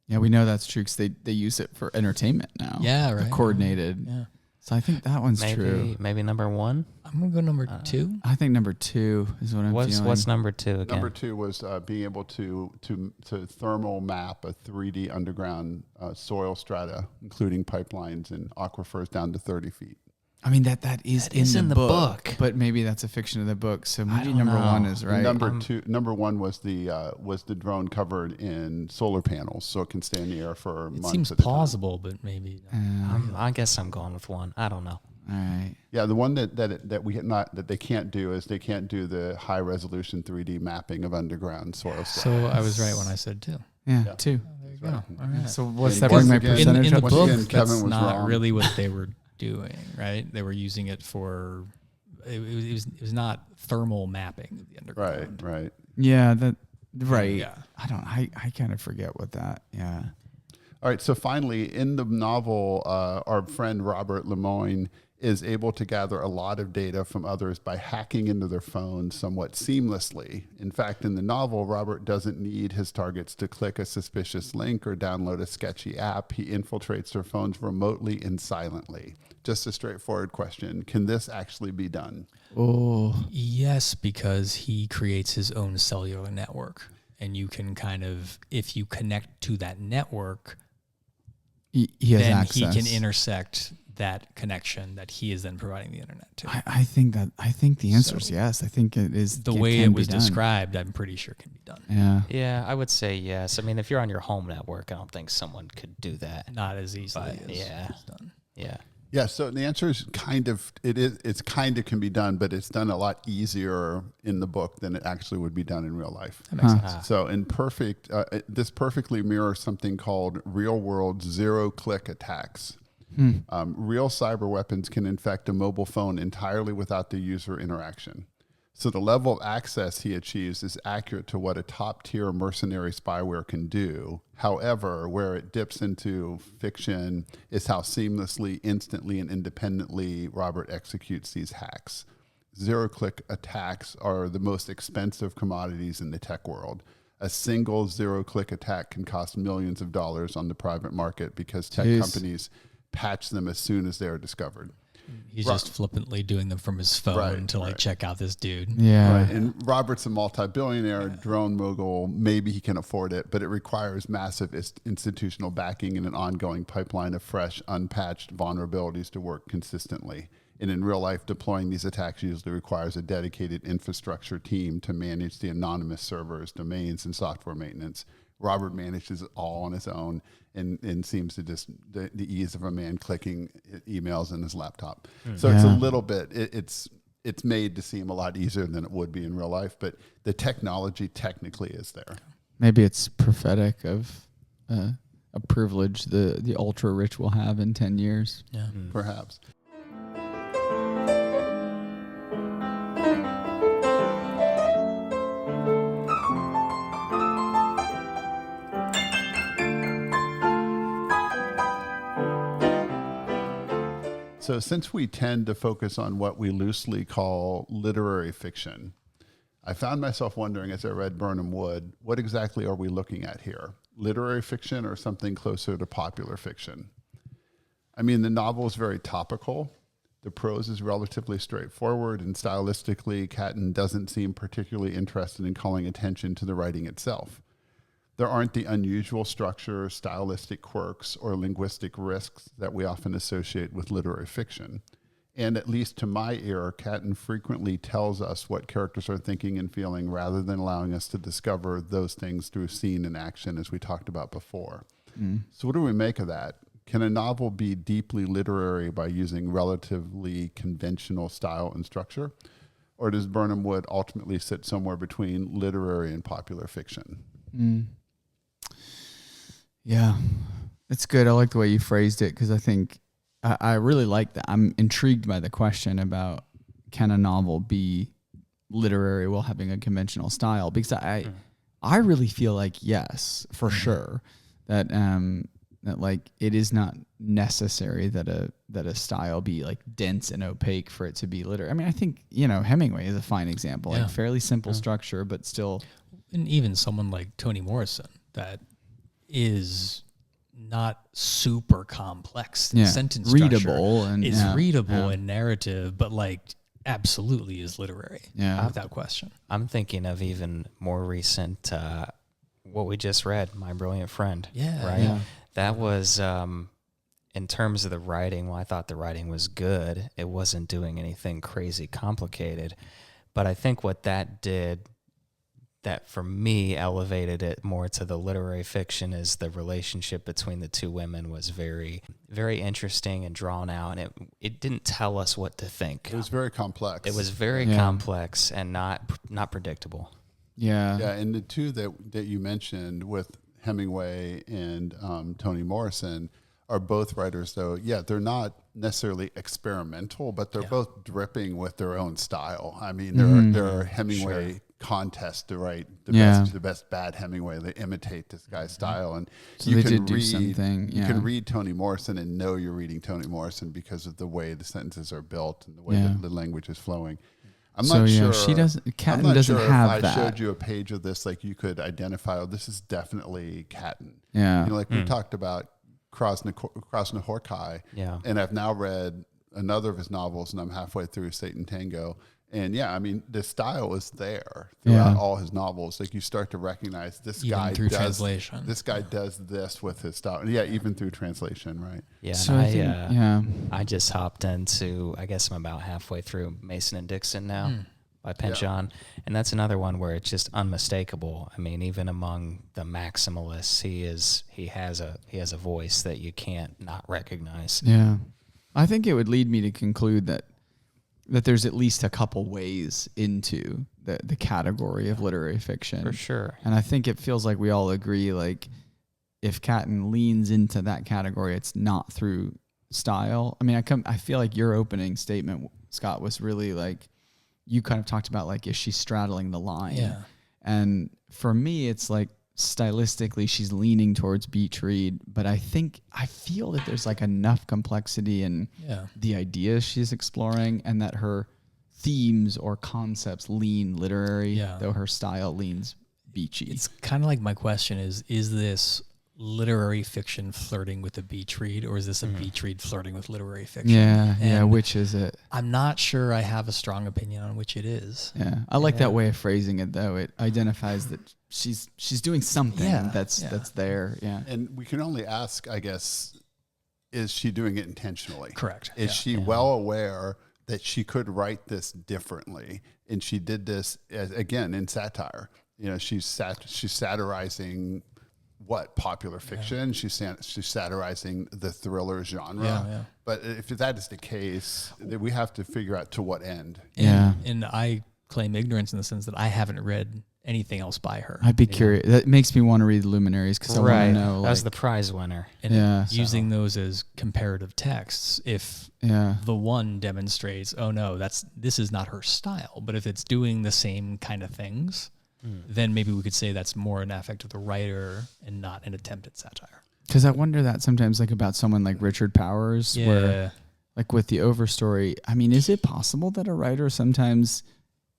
Yeah, we know that's true because they use it for entertainment now. Yeah, right. Coordinated. Yeah. So I think that one's true. Maybe number 1? I'm going to go number 2. I think number 2 is what I'm feeling. What's number 2 again? Number 2 was being able to thermal map a 3D underground soil strata, including pipelines and aquifers down to 30 feet. I mean, that is in the book, but maybe that's a fiction of the book. So maybe number 1 is right. Number 1 was the drone covered in solar panels, so it can stay in the air for months. It seems plausible, but maybe. I guess I'm going with 1. I don't know. All right. Yeah, the one that they can't do is they can't do the high resolution 3D mapping of underground soil. So I was right when I said 2. Yeah. 2. There you go. All right. So what's that bring my percentage in the up? book? Again, Kevin that's was not wrong. really what they were doing, right? They were using it for. It was not thermal mapping of the underground. Right. Yeah. Right. Yeah. I kind of forget what that. Yeah. All right. So finally, in the novel, our friend Robert Lemoyne is able to gather a lot of data from others by hacking into their phones somewhat seamlessly. In fact, in the novel, Robert doesn't need his targets to click a suspicious link or download a sketchy app. He infiltrates their phones remotely and silently. Just a straightforward question. Can this actually be done? Oh, Yes, because he creates his own cellular network. And you can if you connect to that network, he has then access. he can intersect that connection that he is then providing the internet to. I think the answer is yes. I think it is The way it can was be done. described, I'm pretty sure can be done. Yeah. Yeah, I would say yes. I mean, if you're on your home network, I don't think someone could do that. Not as easily But, as yeah. it's done. Yeah. Yeah, so the answer is it's kind of can be done, but it's done a lot easier in the book than it actually would be done in real life. That makes Huh. sense. So this perfectly mirrors something called real world zero-click attacks. Real cyber weapons can infect a mobile phone entirely without the user interaction. So the level of access he achieves is accurate to what a top-tier mercenary spyware can do. However, where it dips into fiction is how seamlessly, instantly, and independently Robert executes these hacks. Zero-click attacks are the most expensive commodities in the tech world. A single zero-click attack can cost millions of dollars on the private market because tech Jeez. companies patch them as soon as they are discovered. He's just flippantly doing them from his phone to right. check out this dude. Yeah. Right. And Robert's a multi-billionaire, drone mogul. Maybe he can afford it, but it requires massive institutional backing and an ongoing pipeline of fresh, unpatched vulnerabilities to work consistently. And in real life, deploying these attacks usually requires a dedicated infrastructure team to manage the anonymous servers, domains, and software maintenance. Robert manages it all on his own and seems to just the ease of a man clicking emails in his laptop. So it's a little bit, it's made to seem a lot easier than it would be in real life, but the technology technically is there. Maybe it's prophetic of a privilege the ultra rich will have in 10 years. Yeah. Perhaps. So since we tend to focus on what we loosely call literary fiction, I found myself wondering as I read Birnam Wood, what exactly are we looking at here? Literary fiction or something closer to popular fiction? I mean, the novel is very topical. The prose is relatively straightforward, and stylistically, Catton doesn't seem particularly interested in calling attention to the writing itself. There aren't the unusual structure, stylistic quirks, or linguistic risks that we often associate with literary fiction. And at least to my ear, Catton frequently tells us what characters are thinking and feeling rather than allowing us to discover those things through scene and action, as we talked about before. So what do we make of that? Can a novel be deeply literary by using relatively conventional style and structure? Or does Birnam Wood ultimately sit somewhere between literary and popular fiction? Yeah, it's good. I like the way you phrased it because I think I really like that. I'm intrigued by the question about can a novel be literary while having a conventional style, because I really feel like yes, for sure, that that like it is not necessary that a style be like dense and opaque for it to be literary. I mean, I think Hemingway is a fine example, like fairly simple structure, but still. And even someone like Toni Morrison that is not super complex. The sentence readable structure and is readable and narrative, but like absolutely is literary. Without question. I'm thinking of even more recent, what we just read, My Brilliant Friend. Right? Yeah. That was, in terms of the writing, well, I thought the writing was good. It wasn't doing anything crazy complicated. But I think what that did, that for me elevated it more to the literary fiction, is the relationship between the two women was very, very interesting and drawn out, and it didn't tell us what to think. It was very complex. It was very complex and not predictable. Yeah. Yeah, and the two that you mentioned with Hemingway and Toni Morrison are both writers, though. Yeah, they're not necessarily experimental, but they're both dripping with their own style. I mean, there are Hemingway contests to write the best bad Hemingway. They imitate this guy's style, and So they did do something. You can read Toni Morrison and know you're reading Toni Morrison because of the way the sentences are built and the way the language is flowing. I'm not sure. She doesn't. Catton I'm not doesn't sure have if that. I showed you a page of this, like you could identify, this is definitely Catton. Yeah. Like we talked about Krasnohorkai. Yeah. And I've now read another of his novels, and I'm halfway through Satan Tango. And yeah, I mean, the style is there throughout all his novels. Like you start to recognize this Even guy through does translation. This guy does this with his style. Yeah, even through translation, right? Yeah, So and I just hopped into, I guess I'm about halfway through Mason and Dixon now by Penchon, and that's another one where it's just unmistakable. I mean, even among the maximalists, he has a voice that you can't not recognize. Yeah. I think it would lead me to conclude that there's at least a couple ways into the category of literary fiction. For sure. And I think it feels like we all agree, like, if Catton leans into that category, it's not through style. I mean, I feel like your opening statement, Scott, was really like, you kind of talked about, like, is she straddling the line? Yeah. And for me, it's like, stylistically, she's leaning towards beach read, but I feel that there's like enough complexity in the ideas she's exploring, and that her themes or concepts lean literary, though her style leans beachy. It's kind of like, my question is this literary fiction flirting with a beach read, or is this a beach read flirting with literary fiction? Yeah, which is it? I'm not sure I have a strong opinion on which it is. Yeah, I like that way of phrasing it, though. It identifies that she's doing something that's there. Yeah, and we can only ask, I guess, is she doing it intentionally? Correct. Is she well aware that she could write this differently, and she did this again in satire? You know, she's satirizing what popular fiction. She's satirizing the thriller genre. But if that is the case, then we have to figure out to what end. And I claim ignorance in the sense that I haven't read anything else by her. I'd be curious. That makes me want to read the Luminaries, because I want to know. That was the prize winner. And using those as comparative texts, if the one demonstrates, oh no, this is not her style, but if it's doing the same kind of things, then maybe we could say that's more an affect of the writer and not an attempt at satire. Because I wonder that sometimes, like, about someone like Richard Powers, where, like, with the Overstory, I mean, is it possible that a writer sometimes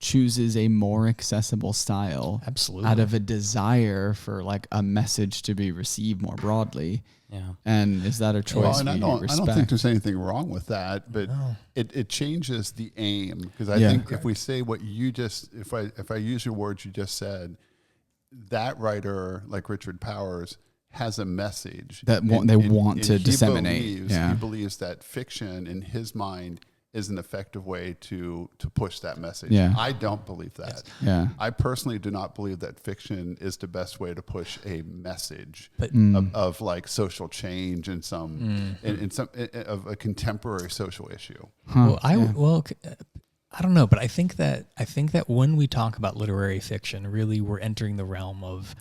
chooses a more accessible style out of a desire for, like, a message to be received more broadly? Yeah. And is that a choice we I don't respect? think there's anything wrong with that, but it changes the aim. Because I think if we say what you just, if I use your words you just said, that writer like Richard Powers has a message that they want to disseminate. He believes that fiction in his mind is an effective way to push that message. Yeah. I don't believe that. Yeah. I personally do not believe that fiction is the best way to push a message of like social change and in some of a contemporary social issue. Well, I don't know, but I think that when we talk about literary fiction, really we're entering the realm of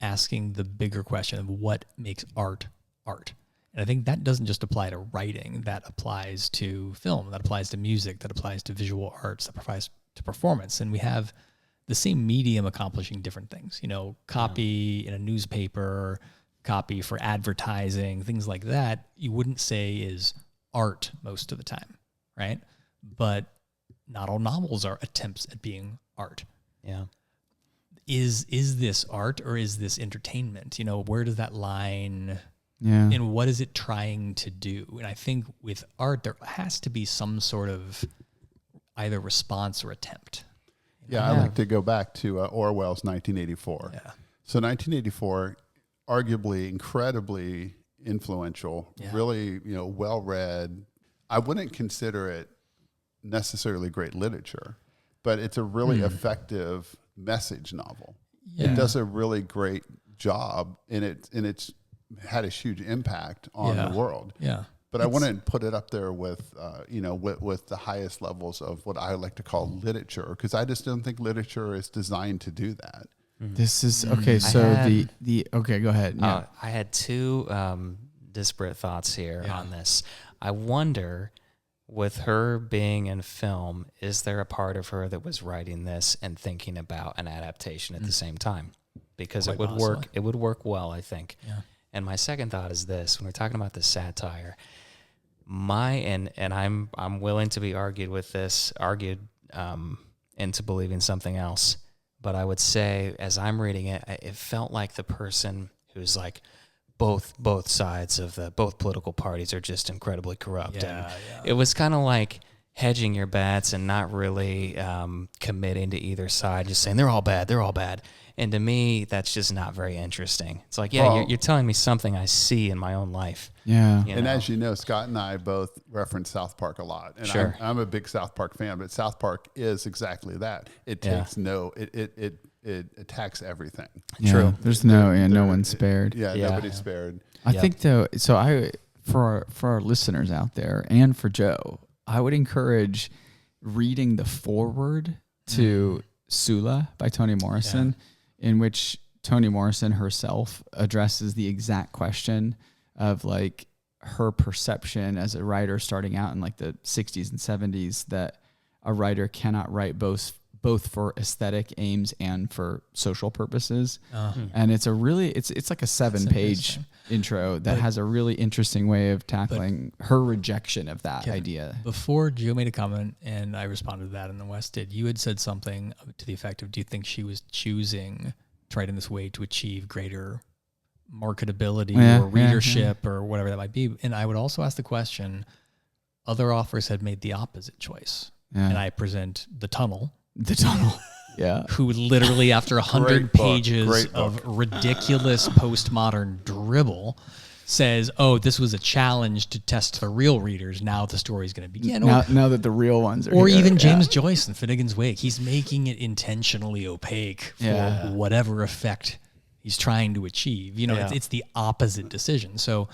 asking the bigger question of what makes art art. And I think that doesn't just apply to writing. That applies to film. That applies to music. That applies to visual arts. That applies to performance. And we have the same medium accomplishing different things. You know, copy in a newspaper, copy for advertising, things like that, you wouldn't say is art most of the time, right? But not all novels are attempts at being art. Yeah. Is this art or is this entertainment? You know, where does that line... Yeah. And what is it trying to do? And I think with art, there has to be some sort of either response or attempt. I like to go back to Orwell's 1984. Yeah. So 1984, arguably incredibly influential, really, well-read. I wouldn't consider it necessarily great literature, but it's a really effective message novel. Yeah. It does a really great job, and it's had a huge impact on the world. Yeah. But I wouldn't put it up there with, with the highest levels of what I like to call literature, because I just don't think literature is designed to do that. This is okay. So okay, go ahead. Yeah. I had two disparate thoughts here on this. I wonder, with her being in film, is there a part of her that was writing this and thinking about an adaptation at the same time? Because Quite it would possibly. work. It would work well, I think. Yeah. And my second thought is this: when we're talking about the satire, and I'm willing to be argued into believing something else. But I would say, as I'm reading it, it felt like the person who's like, both sides of both political parties are just incredibly corrupt. Yeah, and it was kind of like, hedging your bets and not really committing to either side, just saying they're all bad. And to me, that's just not very interesting. It's like, you're telling me something I see in my own life. Yeah. And as you know, Scott and I both reference South Park a lot. And Sure. I'm a big South Park fan, but South Park is exactly that. It takes it attacks everything. Yeah. True. There's no one spared. Yeah, Yeah. nobody's spared. I think though, for our listeners out there and for Joe, I would encourage reading the foreword to Sula by Toni Morrison, in which Toni Morrison herself addresses the exact question of like her perception as a writer starting out in like the 60s and 70s, that a writer cannot write both for aesthetic aims and for social purposes. And it's like a 7-page intro that has a really interesting way of tackling her rejection of that idea. Before Joe made a comment and I responded to that and then Wes did, you had said something to the effect of, do you think she was choosing to write in this way to achieve greater marketability or readership or whatever that might be? And I would also ask the question, other authors had made the opposite choice. And I present The Tunnel. Yeah. Who literally after 100 pages of ridiculous postmodern dribble says, oh, this was a challenge to test the real readers. Now the story's going to begin. Now that the real ones are or here. Even James Joyce in Finnegan's Wake. He's making it intentionally opaque for whatever effect he's trying to achieve. It's the opposite decision. So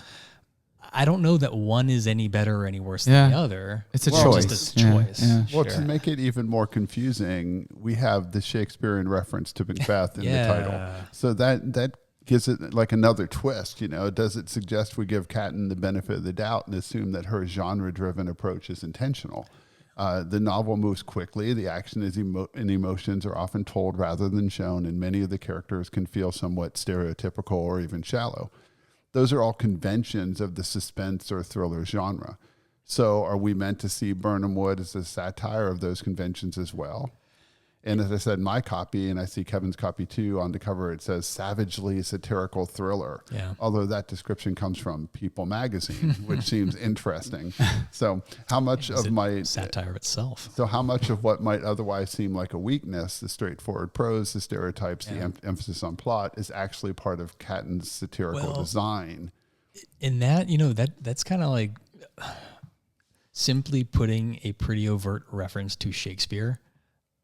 I don't know that one is any better or any worse than the other. It's a choice. Just a choice. Yeah. Well, to make it even more confusing, we have the Shakespearean reference to Macbeth in the title. So that gives it like another twist. Does it suggest we give Catton the benefit of the doubt and assume that her genre-driven approach is intentional? The novel moves quickly. The action and emotions are often told rather than shown, and many of the characters can feel somewhat stereotypical or even shallow. Those are all conventions of the suspense or thriller genre. So are we meant to see Birnam Wood as a satire of those conventions as well? And as I said, my copy, and I see Kevin's copy too, on the cover, it says savagely satirical thriller. Yeah. Although that description comes from People magazine, which seems interesting. So how much of my satire itself? So how much of what might otherwise seem like a weakness, the straightforward prose, the stereotypes, the emphasis on plot, is actually part of Catton's satirical design? In that, that's kind of like simply putting a pretty overt reference to Shakespeare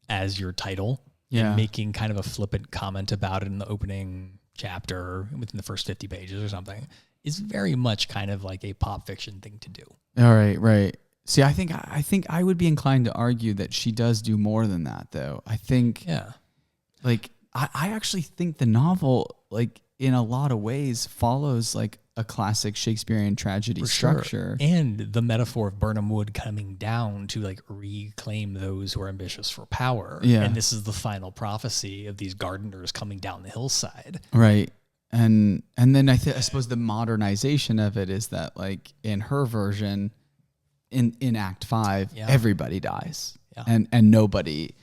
as your title and making kind of a flippant comment about it in the opening chapter within the first 50 pages or something is very much kind of like a pop fiction thing to do. All right, right. See, I think I would be inclined to argue that she does do more than that, though. I think, like, I actually think the novel, like, in a lot of ways follows like a classic Shakespearean tragedy structure. And the metaphor of Birnam Wood coming down to like reclaim those who are ambitious for power. Yeah. And this is the final prophecy of these gardeners coming down the hillside. Right. And then I suppose the modernization of it is that like in her version, in Act 5, everybody dies. Yeah. And nobody,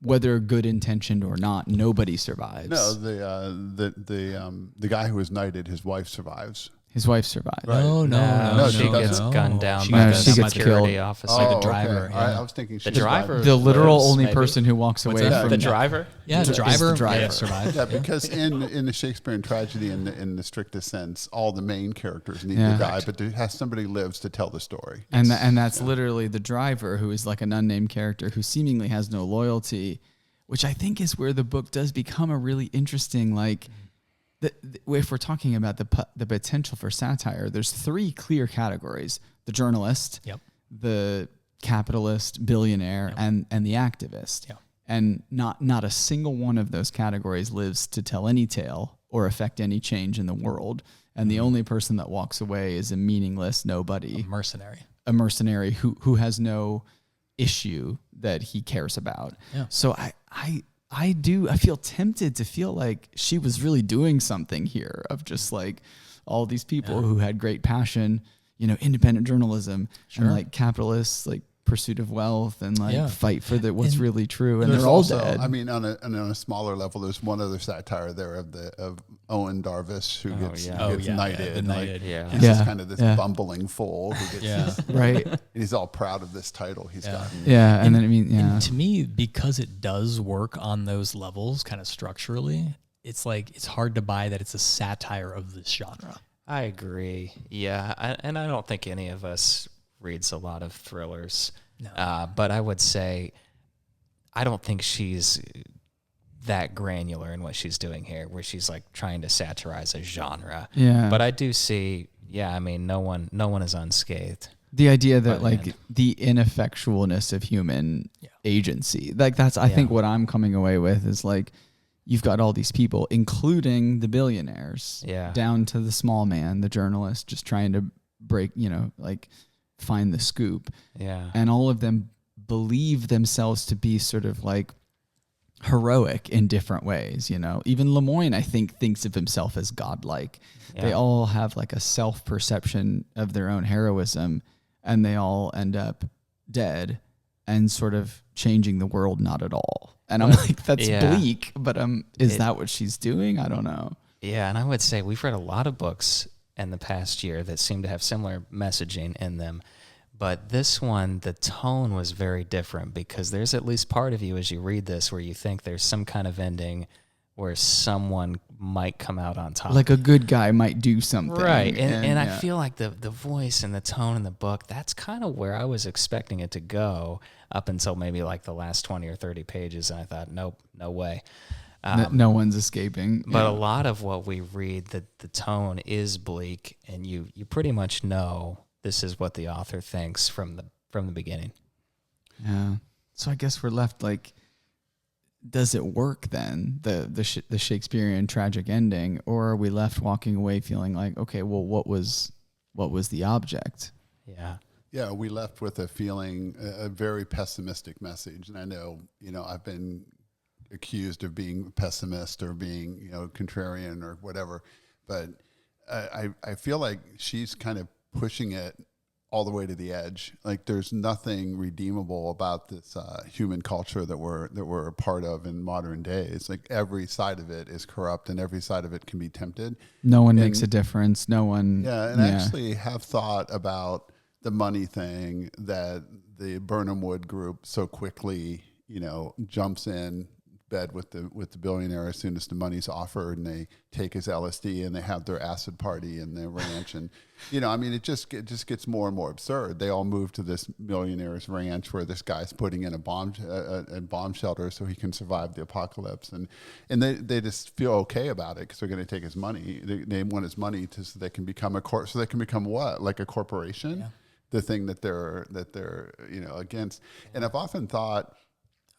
whether good intentioned or not, nobody survives. No, the guy who was knighted, his wife survives. His wife survives. Right. No, she gets gunned down by the security officer. The driver. Okay. I was thinking the driver. The literal only person who walks away from the driver. Yeah, the driver survived. Yeah, because in the Shakespearean tragedy, in the strictest sense, all the main characters need to die, but there has somebody lives to tell the story. And that's literally the driver, who is like an unnamed character who seemingly has no loyalty, which I think is where the book does become a really interesting, like, if we're talking about the potential for satire, there's 3 clear categories: the journalist, the capitalist, billionaire, and the activist. Yep. And not a single one of those categories lives to tell any tale or affect any change in the world. And the only person that walks away is a meaningless nobody. A mercenary who has no issue that he cares about. Yeah. So I feel tempted to feel like she was really doing something here, of just like all these people who had great passion, independent journalism, and like capitalists, like pursuit of wealth and like Yeah. fight for what's And really true, and There's they're all also, dead. I mean, on a smaller level, there's one other satire there of Owen Darvish who gets knighted. the Like, knighted. Yeah. he's just kind of this bumbling fool who gets Yeah. this, Right. and he's all proud of this title he's gotten. Yeah, and then I mean, yeah, And to me, because it does work on those levels, kind of structurally, it's like it's hard to buy that it's a satire of this genre. I agree. Yeah, and I don't think any of us reads a lot of thrillers. No. But I would say I don't think she's that granular in what she's doing here, where she's like trying to satirize a genre. yeah. But I do see, I mean, no one is unscathed. The idea that By the like end. the ineffectualness of human Yeah. agency, like that's I think what I'm coming away with is like you've got all these people, including the billionaires, Yeah. down to the small man, the journalist, just trying to break, like find the scoop, Yeah. and all of them believe themselves to be sort of like heroic in different ways. Even Lemoyne, I think, thinks of himself as godlike. Yeah. They all have like a self-perception of their own heroism, and they all end up dead and sort of changing the world not at all. And I'm like, that's bleak, but is that what she's doing? I don't know. Yeah, and I would say we've read a lot of books in the past year that seem to have similar messaging in them. But this one, the tone was very different, because there's at least part of you as you read this where you think there's some kind of ending where someone might come out on top. Like a good guy might do something. Right. And I feel like the voice and the tone in the book, that's kind of where I was expecting it to go up until maybe like the last 20 or 30 pages. And I thought, nope, no way. No one's escaping. But a lot of what we read, the tone is bleak, and you pretty much know this is what the author thinks from the beginning. Yeah. So I guess we're left like, does it work then, the Shakespearean tragic ending, or are we left walking away feeling like, okay, well, what was the object? Yeah. Yeah, we left with a feeling, a very pessimistic message. And I know, I've been accused of being a pessimist or being, contrarian or whatever, but I feel like she's kind of pushing it all the way to the edge. Like there's nothing redeemable about this human culture that we're a part of in modern days. Like every side of it is corrupt, and every side of it can be tempted. No one makes a difference. No one. Yeah, and I actually have thought about the money thing that the Birnam Wood group so quickly, jumps in bed with the billionaire as soon as the money's offered, and they take his LSD and they have their acid party in their ranch, and it just gets more and more absurd. They all move to this millionaire's ranch where this guy's putting in a bomb shelter so he can survive the apocalypse, and they just feel okay about it because they're going to take his money. They want his money so they can become what, like a corporation. Yeah. The thing that they're against. And I've often thought,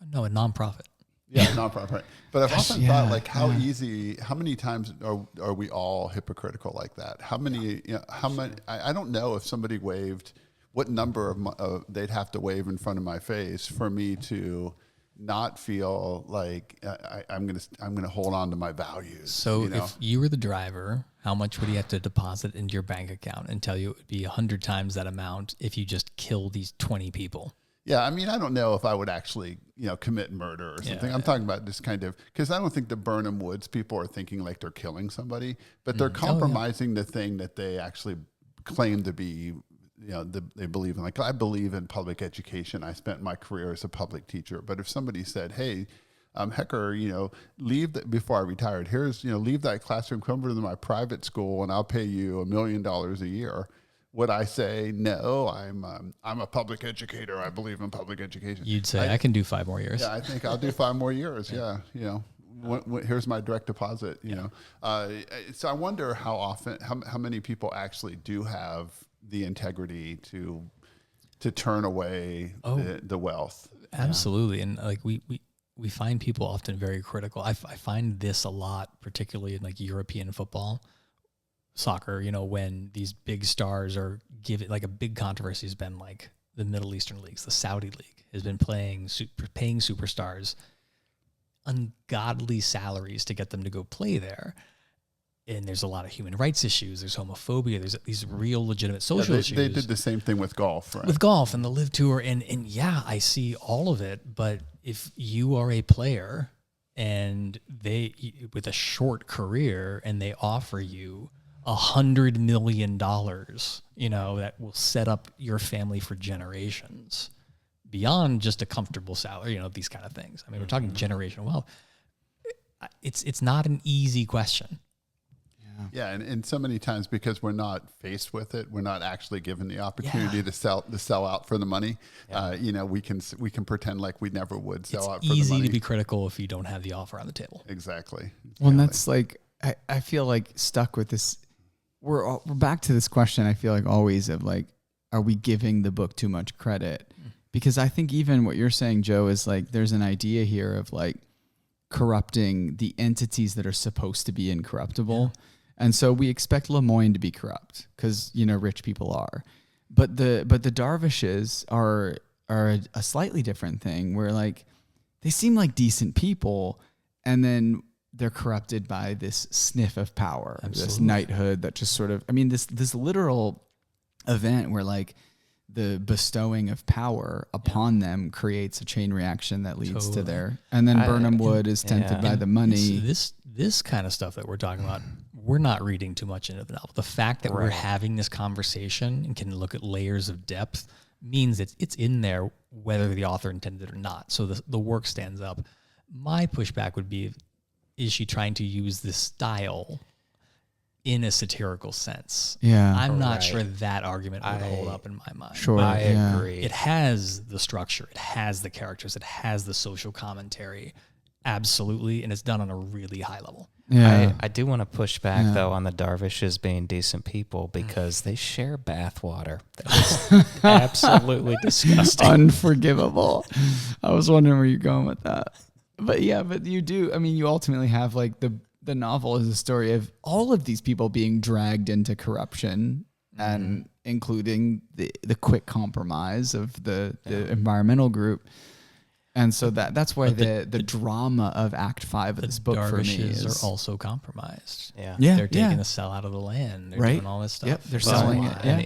no, a nonprofit. Yeah, nonprofit. Right. But I've often thought, like, how many times are we all hypocritical like that? How many? How many? I don't know if somebody waved what number of they'd have to wave in front of my face for me to not feel like I'm gonna hold on to my values. So if you were the driver, how much would you have to deposit into your bank account and tell you it would be 100 times that amount if you just kill these 20 people? Yeah, I don't know if I would actually, commit murder or something. I'm talking about just kind of, because I don't think the Birnam Woods people are thinking like they're killing somebody, but they're compromising the thing that they actually claim to be, they believe in. Like, I believe in public education. I spent my career as a public teacher. But if somebody said, hey, Hecker, leave before I retired, here's, leave that classroom, come over to my private school and I'll pay you $1 million a year. Would I say, no, I'm a public educator. I believe in public education. You'd say, I can do 5 more years. Yeah, I think I'll do 5 more years. Yeah. Here's my direct deposit, So I wonder how many people actually do have the integrity to turn away the wealth. Absolutely. And like we find people often very critical. I find this a lot, particularly in like European football. Soccer, when these big stars are given, like a big controversy has been like the Middle Eastern leagues, the Saudi league has been paying superstars ungodly salaries to get them to go play there. and there's a lot of human rights issues. There's homophobia. There's these real legitimate social issues. They did the same thing with golf, right? With golf and the Live Tour, and yeah, I see all of it. But if you are a player and they with a short career and they offer you $100 million, that will set up your family for generations beyond just a comfortable salary, these kind of things. I mean, we're talking generational wealth. It's not an easy question. Yeah, and so many times because we're not faced with it, we're not actually given the opportunity to sell out for the money. Yeah. We can pretend like we never would sell out for the money. It's easy to be critical if you don't have the offer on the table. Exactly. Well, and that's like I feel like stuck with this. We're back to this question. I feel like always of like, are we giving the book too much credit? Because I think even what you're saying, Joe, is like there's an idea here of like corrupting the entities that are supposed to be incorruptible. Yeah. And so we expect Lemoyne to be corrupt because, rich people are. But the Darvishes are a slightly different thing where like they seem like decent people and then they're corrupted by this sniff of power, this knighthood that just sort of, this literal event where like the bestowing of power upon them creates a chain reaction that leads to their, and then Birnam Wood is tempted by the money. This kind of stuff that we're talking about, we're not reading too much into the novel. The fact that we're having this conversation and can look at layers of depth means it's in there whether the author intended it or not. So the work stands up. My pushback would be, is she trying to use this style in a satirical sense? Yeah, I'm not sure that argument would hold up in my mind. Sure, I agree. It has the structure, it has the characters, it has the social commentary, absolutely, and it's done on a really high level. Yeah, I do want to push back though on the Darvishes being decent people because they share bathwater. That is absolutely disgusting, unforgivable. I was wondering where you're going with that, but you do. You ultimately have like the novel is a story of all of these people being dragged into corruption and including the quick compromise of the environmental group. And so that's why the drama of Act 5 of this book for me is... are also compromised. Yeah. They're taking the sell out of the land. They're doing all this stuff. Yep, they're selling it. And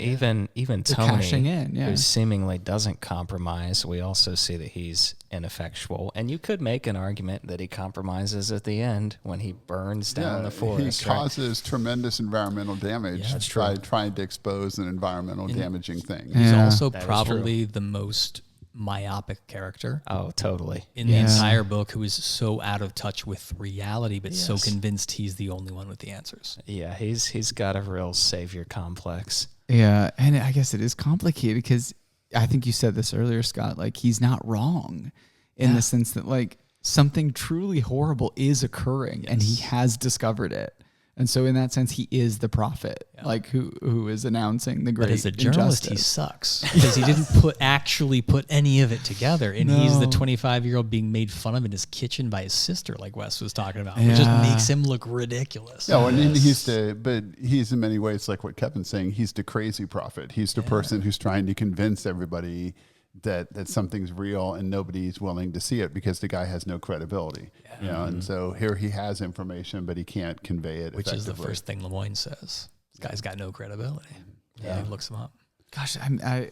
even Tony, cashing in, who seemingly doesn't compromise, we also see that he's ineffectual. And you could make an argument that he compromises at the end when he burns down the forest. He causes tremendous environmental damage by trying to expose an environmental damaging thing. He's also probably the most myopic character. Oh, totally. In the entire book, who is so out of touch with reality, but so convinced he's the only one with the answers. Yeah, he's got a real savior complex. Yeah, and I guess it is complicated because I think you said this earlier, Scott, like he's not wrong in the sense that like something truly horrible is occurring and he has discovered it. And so in that sense, he is the prophet, like who is announcing the great injustice. But as a journalist, he sucks because he didn't actually put any of it together. And he's the 25-year-old being made fun of in his kitchen by his sister, like Wes was talking about, which just makes him look ridiculous. Yeah, and but he's in many ways like what Kevin's saying. He's the crazy prophet. He's the person who's trying to convince everybody that something's real and nobody's willing to see it because the guy has no credibility. And so here he has information, but he can't convey it which is the first thing Lemoyne says. This guy's got no credibility. He looks him up. Gosh,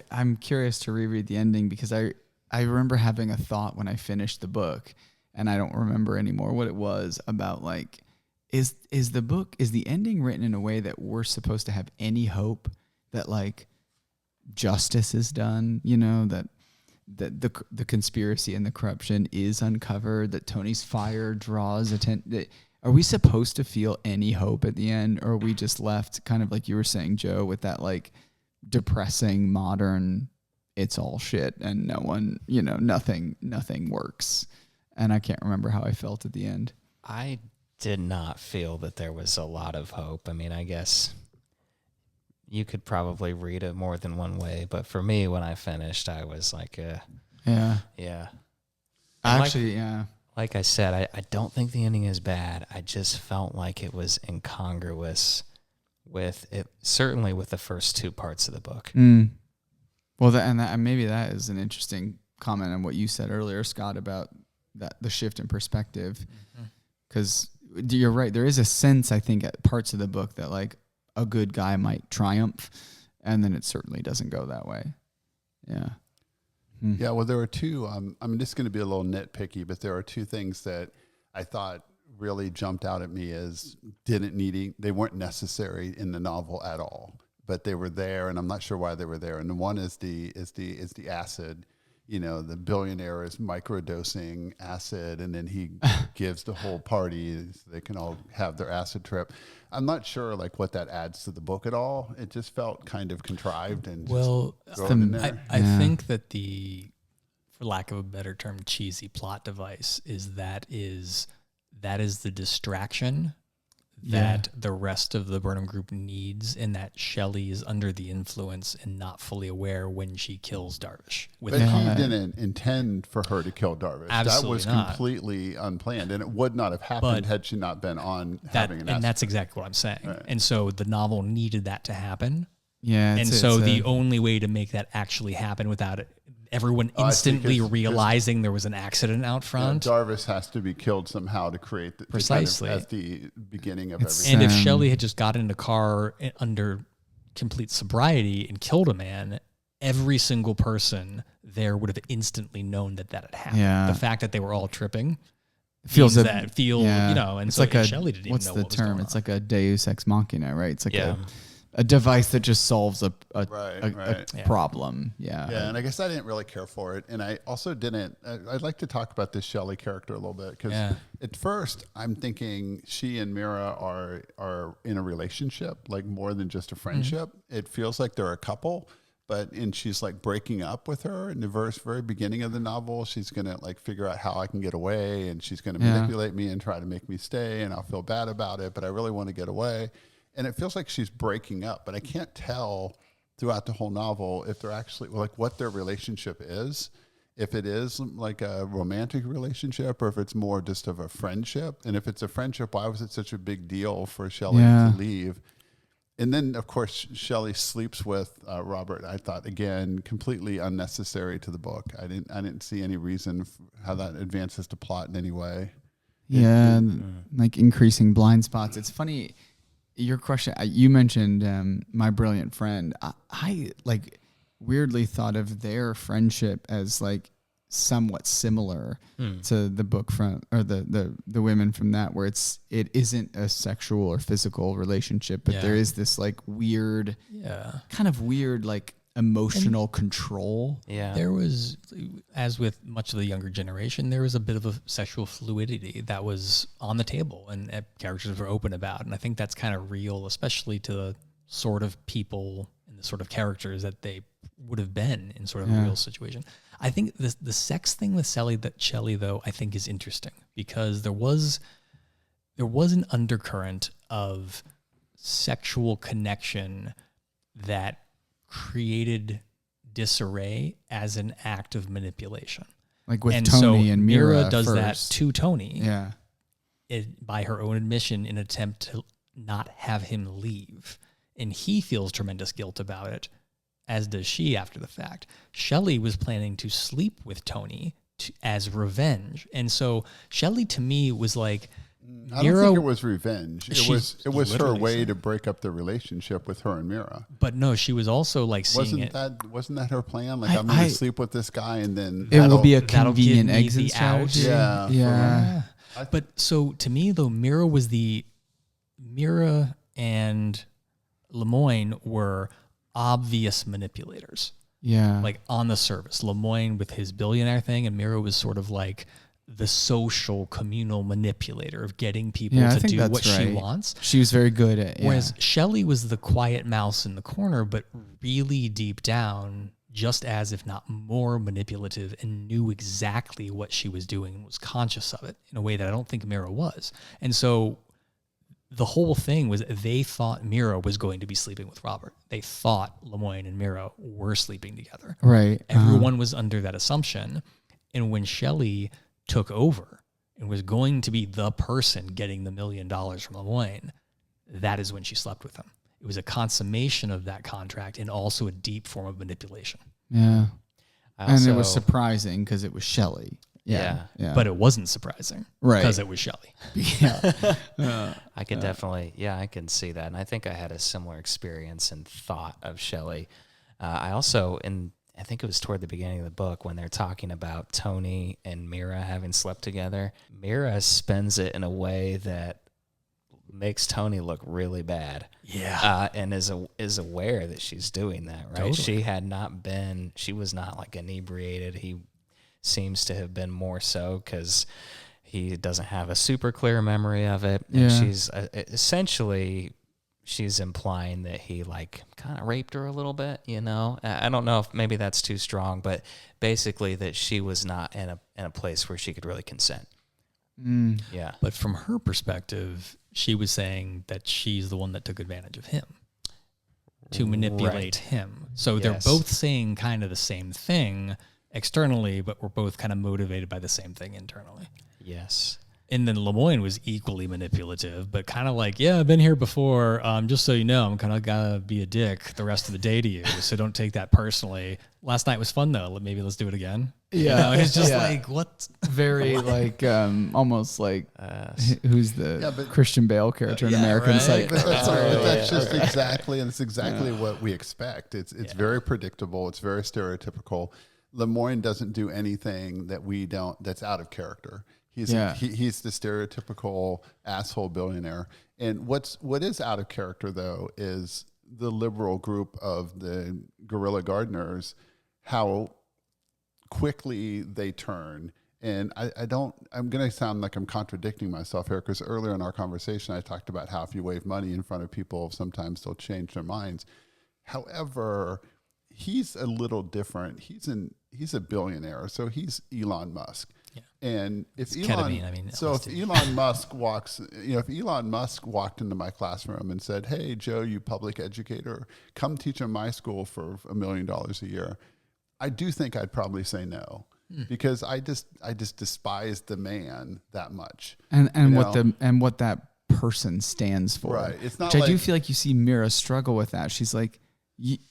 I'm curious to reread the ending because I remember having a thought when I finished the book, and I don't remember anymore what it was about. Like, is the ending written in a way that we're supposed to have any hope that like justice is done? That the conspiracy and the corruption is uncovered, that Tony's fire draws attention. Are we supposed to feel any hope at the end, or are we just left kind of like you were saying, Joe, with that like depressing modern, it's all shit and no one, nothing works. And I can't remember how I felt at the end. I did not feel that there was a lot of hope. I guess you could probably read it more than one way, but for me, when I finished, I was like, yeah. Actually, Like I said, I don't think the ending is bad. I just felt like it was incongruous with it, certainly with the first two parts of the book. Well, maybe that is an interesting comment on what you said earlier, Scott, about the shift in perspective, because you're right. There is a sense, I think, at parts of the book that like a good guy might triumph, and then it certainly doesn't go that way. Yeah. Yeah, well, there were two. I'm just going to be a little nitpicky, but there are two things that I thought really jumped out at me as they weren't necessary in the novel at all, but they were there, and I'm not sure why they were there. And the one is the acid. You know, the billionaire is microdosing acid, and then he gives the whole party so they can all have their acid trip. I'm not sure like what that adds to the book at all. It just felt kind of contrived and just throw it in there. I think that for lack of a better term, cheesy plot device is the distraction that the rest of the Birnam group needs, and that Shelley is under the influence and not fully aware when she kills Darvish. But he didn't intend for her to kill Darvish. Absolutely that was not. Completely unplanned, and it would not have happened had she not been on having an acid. And that's exactly what I'm saying. Right. And so the novel needed that to happen. Yeah. And so the only way to make that actually happen without everyone instantly realizing there was an accident out front. Darvish has to be killed somehow to create precisely as the beginning of everything. And if Shelley had just got in a car under complete sobriety and killed a man, every single person there would have instantly known that had happened. Yeah. The fact that they were all tripping feels you know, and it's so like Shelley didn't even know what was going on. It's like a Deus Ex Machina, right? It's like a device that just solves a problem. Yeah. Yeah, and I guess I didn't really care for it. And I also didn't, I'd like to talk about this Shelley character a little bit, because at first I'm thinking she and Mira are in a relationship, like more than just a friendship. Mm-hmm. It feels like they're a couple, and she's like breaking up with her in the very beginning of the novel. She's going to like figure out how I can get away, and she's going to manipulate me and try to make me stay, and I'll feel bad about it, but I really want to get away. And it feels like she's breaking up, but I can't tell throughout the whole novel if they're actually like what their relationship is, if it is like a romantic relationship or if it's more just of a friendship. And if it's a friendship, why was it such a big deal for Shelley to leave? And then, of course, Shelley sleeps with Robert. I thought, again, completely unnecessary to the book. I didn't see any reason how that advances the plot in any way. Yeah, like increasing blind spots. It's funny. Your question, you mentioned My Brilliant Friend. I like weirdly thought of their friendship as like somewhat similar to the book from, or the women from that, where it isn't a sexual or physical relationship, but there is this like weird, kind of weird like emotional control. Yeah. There was, as with much of the younger generation, there was a bit of a sexual fluidity that was on the table and characters were open about. And I think that's kind of real, especially to the sort of people and the sort of characters that they would have been in sort of a real situation. I think the sex thing with Shelley, though, I think is interesting because there was an undercurrent of sexual connection that created disarray as an act of manipulation. Like with Tony and Mira does first. that to Tony. Yeah. By her own admission, in an attempt to not have him leave. And he feels tremendous guilt about it, as does she after the fact. Shelley was planning to sleep with Tony as revenge. And so Shelley, to me, was like, I don't think it was revenge. It was her way to break up the relationship with her and Mira. But no, she was also like seeing Wasn't that her plan? Like, I'm going to sleep with this guy, and then it will be a convenient exit strategy. Yeah. But so to me, though, Mira and Lemoyne were obvious manipulators. Yeah. Like on the surface. Lemoyne with his billionaire thing, and Mira was sort of like the social communal manipulator of getting people to do what she wants. She was very good at it. Whereas Shelley was the quiet mouse in the corner, but really deep down, just as if not more manipulative, and knew exactly what she was doing and was conscious of it in a way that I don't think Mira was. And so the whole thing was they thought Mira was going to be sleeping with Robert. They thought Lemoyne and Mira were sleeping together. Right. Everyone was under that assumption. And when Shelley took over and was going to be the person getting the $1 million from Lemoyne, that is when she slept with him. It was a consummation of that contract and also a deep form of manipulation. Yeah. And it was surprising because it was Shelley. Yeah. but it wasn't surprising, Right. Because it was Shelley. Yeah. I can definitely, I can see that. And I think I had a similar experience and thought of Shelley. I also, I think it was toward the beginning of the book when they're talking about Tony and Mira having slept together. Mira spends it in a way that makes Tony look really bad. Yeah. And is aware that she's doing that, right? Totally. She was not like inebriated. He seems to have been more so because he doesn't have a super clear memory of it. And she's essentially, she's implying that he like kind of raped her a little bit, you know? I don't know if maybe that's too strong, but basically that she was not in a place where she could really consent. Yeah. But from her perspective, she was saying that she's the one that took advantage of him to manipulate him. So they're both saying kind of the same thing externally, but we're both kind of motivated by the same thing internally. Yes. And then Lemoyne was equally manipulative, but kind of like, yeah, I've been here before. Just so you know, I'm kind of gonna be a dick the rest of the day to you, so don't take that personally. Last night was fun though. Maybe let's do it again. Yeah, you know, it's just like what? Very like almost like who's the Christian Bale character in American Psycho? But that's just exactly, and it's exactly what we expect. It's very predictable. It's very stereotypical. Lemoyne doesn't do anything that we don't. That's out of character. He's the stereotypical asshole billionaire. And what is out of character though is the liberal group of the guerrilla gardeners, how quickly they turn. And I'm going to sound like I'm contradicting myself here, because earlier in our conversation I talked about how if you wave money in front of people, sometimes they'll change their minds. However, he's a little different. He's a billionaire, so he's Elon Musk. Yeah. And if Elon Musk walked into my classroom and said, "Hey, Joe, you public educator, come teach in my school for $1 million a year," I do think I'd probably say no, because I just despise the man that much. And what that person stands for. Right. It's not. Which I do feel like you see Mira struggle with that. She's like,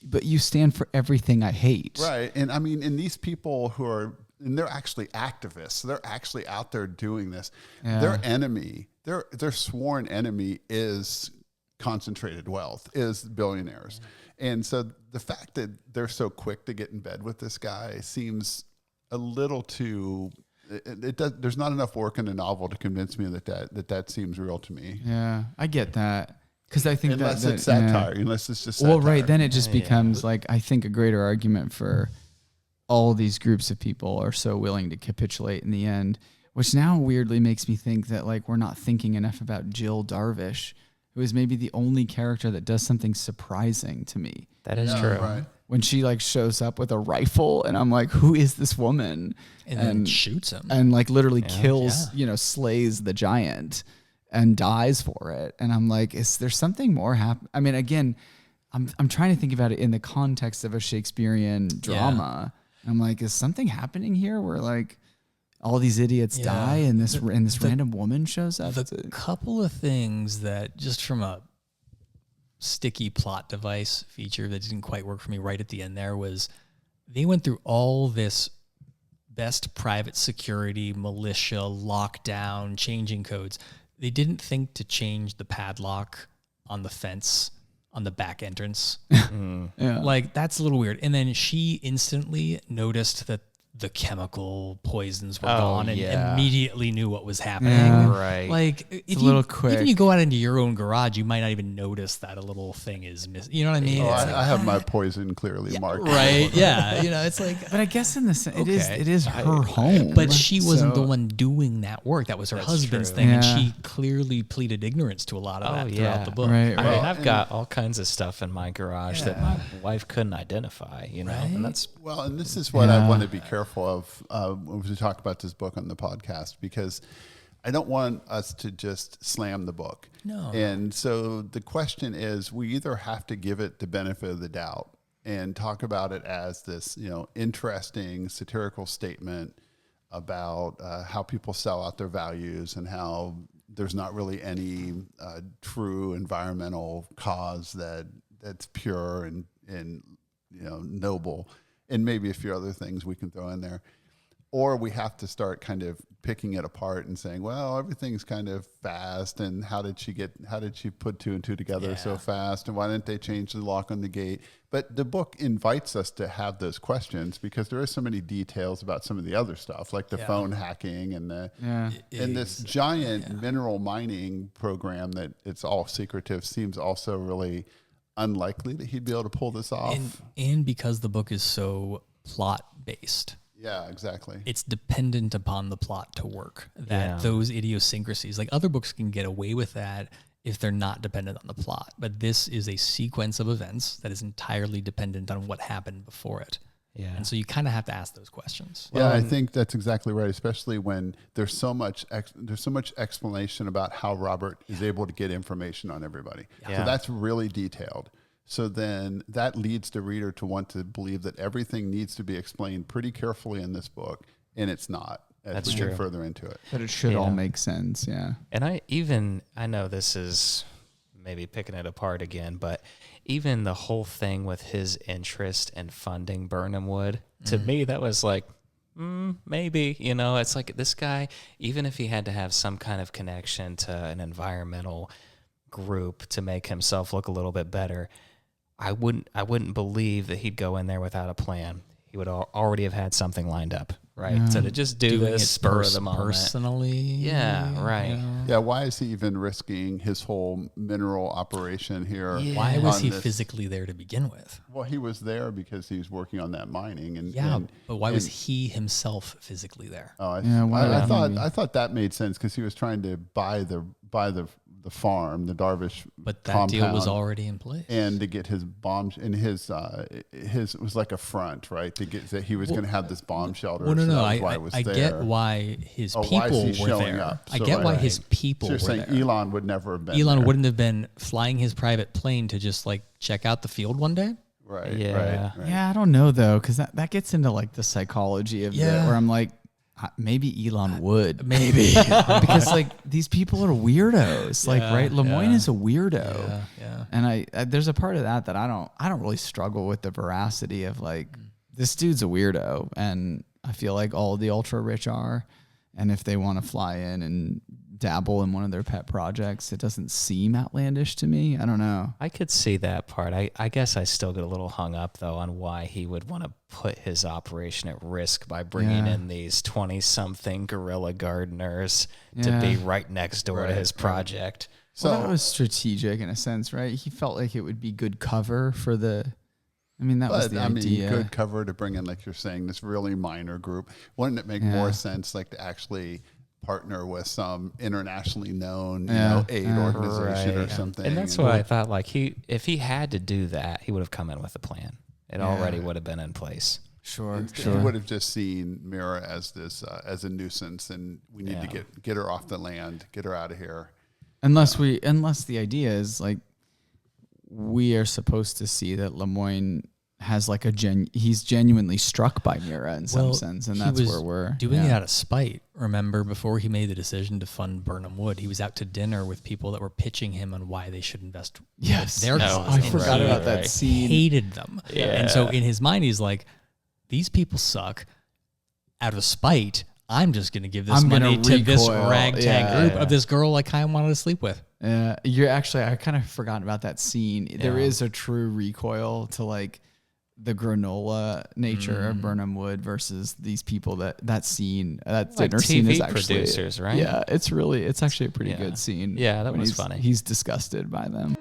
but you stand for everything I hate. Right. And I mean, and these people who are, and they're actually activists. They're actually out there doing this. Yeah. Their enemy, their sworn enemy is concentrated wealth, is billionaires. And so the fact that they're so quick to get in bed with this guy seems a little too, there's not enough work in the novel to convince me that seems real to me. Yeah, I get that. Because I think unless it's satire, unless it's just satire. Well, right, then it just becomes like, I think a greater argument for all these groups of people are so willing to capitulate in the end, which now weirdly makes me think that like we're not thinking enough about Jill Darvish, who is maybe the only character that does something surprising to me. That is true. Right. When she like shows up with a rifle and I'm like, who is this woman? And then shoots him. And like literally kills, slays the giant and dies for it. And I'm like, is there something more happen? I mean, again, I'm trying to think about it in the context of a Shakespearean drama. Yeah. I'm like, is something happening here where like all these idiots die and this random woman shows up? The couple of things that just from a sticky plot device feature that didn't quite work for me right at the end there was they went through all this best private security, militia, lockdown, changing codes. They didn't think to change the padlock on the fence on the back entrance. Like, that's a little weird. And then she instantly noticed that the chemical poisons were gone and immediately knew what was happening. Yeah. Right. Like, it's a little quick. Even you go out into your own garage, you might not even notice that a little thing is missing. You know what I mean? Oh, I have my poison clearly marked. Right. Yeah. You know, it's like. But I guess in the sense, it is her home. But she wasn't the one doing that work. That was her husband's thing. And she clearly pleaded ignorance to a lot of that throughout the book. Right. I mean, I've got all kinds of stuff in my garage that my wife couldn't identify, you know? And that's. Well, and this is what I want to be careful of when we talk about this book on the podcast, because I don't want us to just slam the book. No. And so the question is, we either have to give it the benefit of the doubt and talk about it as this, interesting satirical statement about how people sell out their values and how there's not really any true environmental cause that's pure and noble, and maybe a few other things we can throw in there. or we have to start kind of picking it apart and saying, well, everything's kind of fast, and how did she put two and two together so fast, and why didn't they change the lock on the gate? But the book invites us to have those questions because there is so many details about some of the other stuff, like the phone hacking and this giant mineral mining program that it's all secretive seems also really unlikely that he'd be able to pull this off. And because the book is so plot based. Yeah, exactly. It's dependent upon the plot to work. Those idiosyncrasies, like other books can get away with that if they're not dependent on the plot. But this is a sequence of events that is entirely dependent on what happened before it. Yeah. And so you kind of have to ask those questions. Yeah, I think that's exactly right, especially when there's so much explanation about how Robert is able to get information on everybody. Yeah. So that's really detailed. So then that leads the reader to want to believe that everything needs to be explained pretty carefully in this book, and it's not as we get further into it. But it should all make sense, yeah. And I know this is maybe picking it apart again, but even the whole thing with his interest in funding Birnam Wood, to me, that was like, maybe, it's like this guy, even if he had to have some kind of connection to an environmental group to make himself look a little bit better, I wouldn't believe that he'd go in there without a plan. He would already have had something lined up, right? Yeah. So to just do this spur of the moment. Personally. Yeah, right. Yeah, why is he even risking his whole mineral operation here? Yeah. Why was he physically there to begin with? Well, he was there because he was working on that mining. But why was he himself physically there? Oh, I thought that made sense because he was trying to buy the farm, the Darvish but that deal was already in place, and to get his bombs and his it was like a front, right? To get that he was going to have this bomb shelter. Well, no, I get why his people were there. I get why his people were there. Elon would never have been. Elon wouldn't have been flying his private plane to just like check out the field one day. Right. Yeah. Right. Yeah, I don't know though, because that gets into like the psychology of it, where I'm like, maybe Elon would, maybe because like these people are weirdos, like right. Lemoyne is a weirdo, and I there's a part of that I don't really struggle with the veracity of like this dude's a weirdo, and I feel like all the ultra rich are, and if they want to fly in and dabble in one of their pet projects, it doesn't seem outlandish to me. I don't know. I could see that part. I guess I still get a little hung up though on why he would want to put his operation at risk by bringing in these 20-something guerrilla gardeners to be right next door to his project. So that was strategic in a sense, right? He felt like it would be good cover for the. I mean, that was the idea. Good cover to bring in, like you're saying, this really minor group. Wouldn't it make more sense, like to actually partner with some internationally known, aid organization or something? And that's why I thought, like, if he had to do that, he would have come in with a plan. It already would have been in place. Sure. He would have just seen Mira as this as a nuisance, and we need to get her off the land, get her out of here. Unless the idea is like we are supposed to see that Lemoyne has like he's genuinely struck by Mira in some sense, and that's where we're doing it out of spite. Remember, before he made the decision to fund Birnam Wood, he was out to dinner with people that were pitching him on why they should invest. Their cause. I forgot about that scene. He hated them, and so in his mind, he's like, "These people suck." Out of spite, I'm just going to give this money to this ragtag group of this girl I kind of wanted to sleep with. I kind of forgot about that scene. Yeah. There is a true recoil to like the granola nature of Birnam Wood versus these people that scene, that dinner scene is actually producers, right? Yeah, it's actually a pretty good scene. Yeah, that was funny. He's disgusted by them.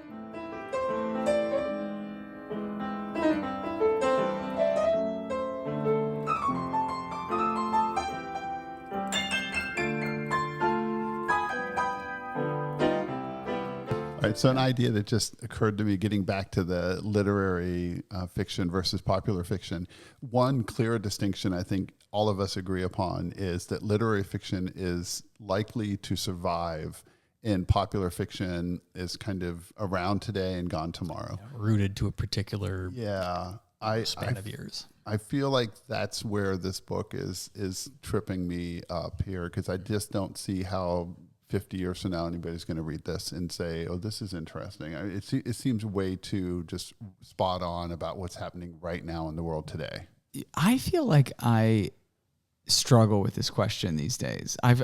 Right, so an idea that just occurred to me, getting back to the literary fiction versus popular fiction, one clear distinction I think all of us agree upon is that literary fiction is likely to survive and popular fiction is kind of around today and gone tomorrow. Rooted to a particular span of years. I feel like that's where this book is tripping me up here, because I just don't see how 50 years from now anybody's going to read this and say, oh, this is interesting. It seems way too just spot on about what's happening right now in the world today. I feel like I struggle with this question these days. I've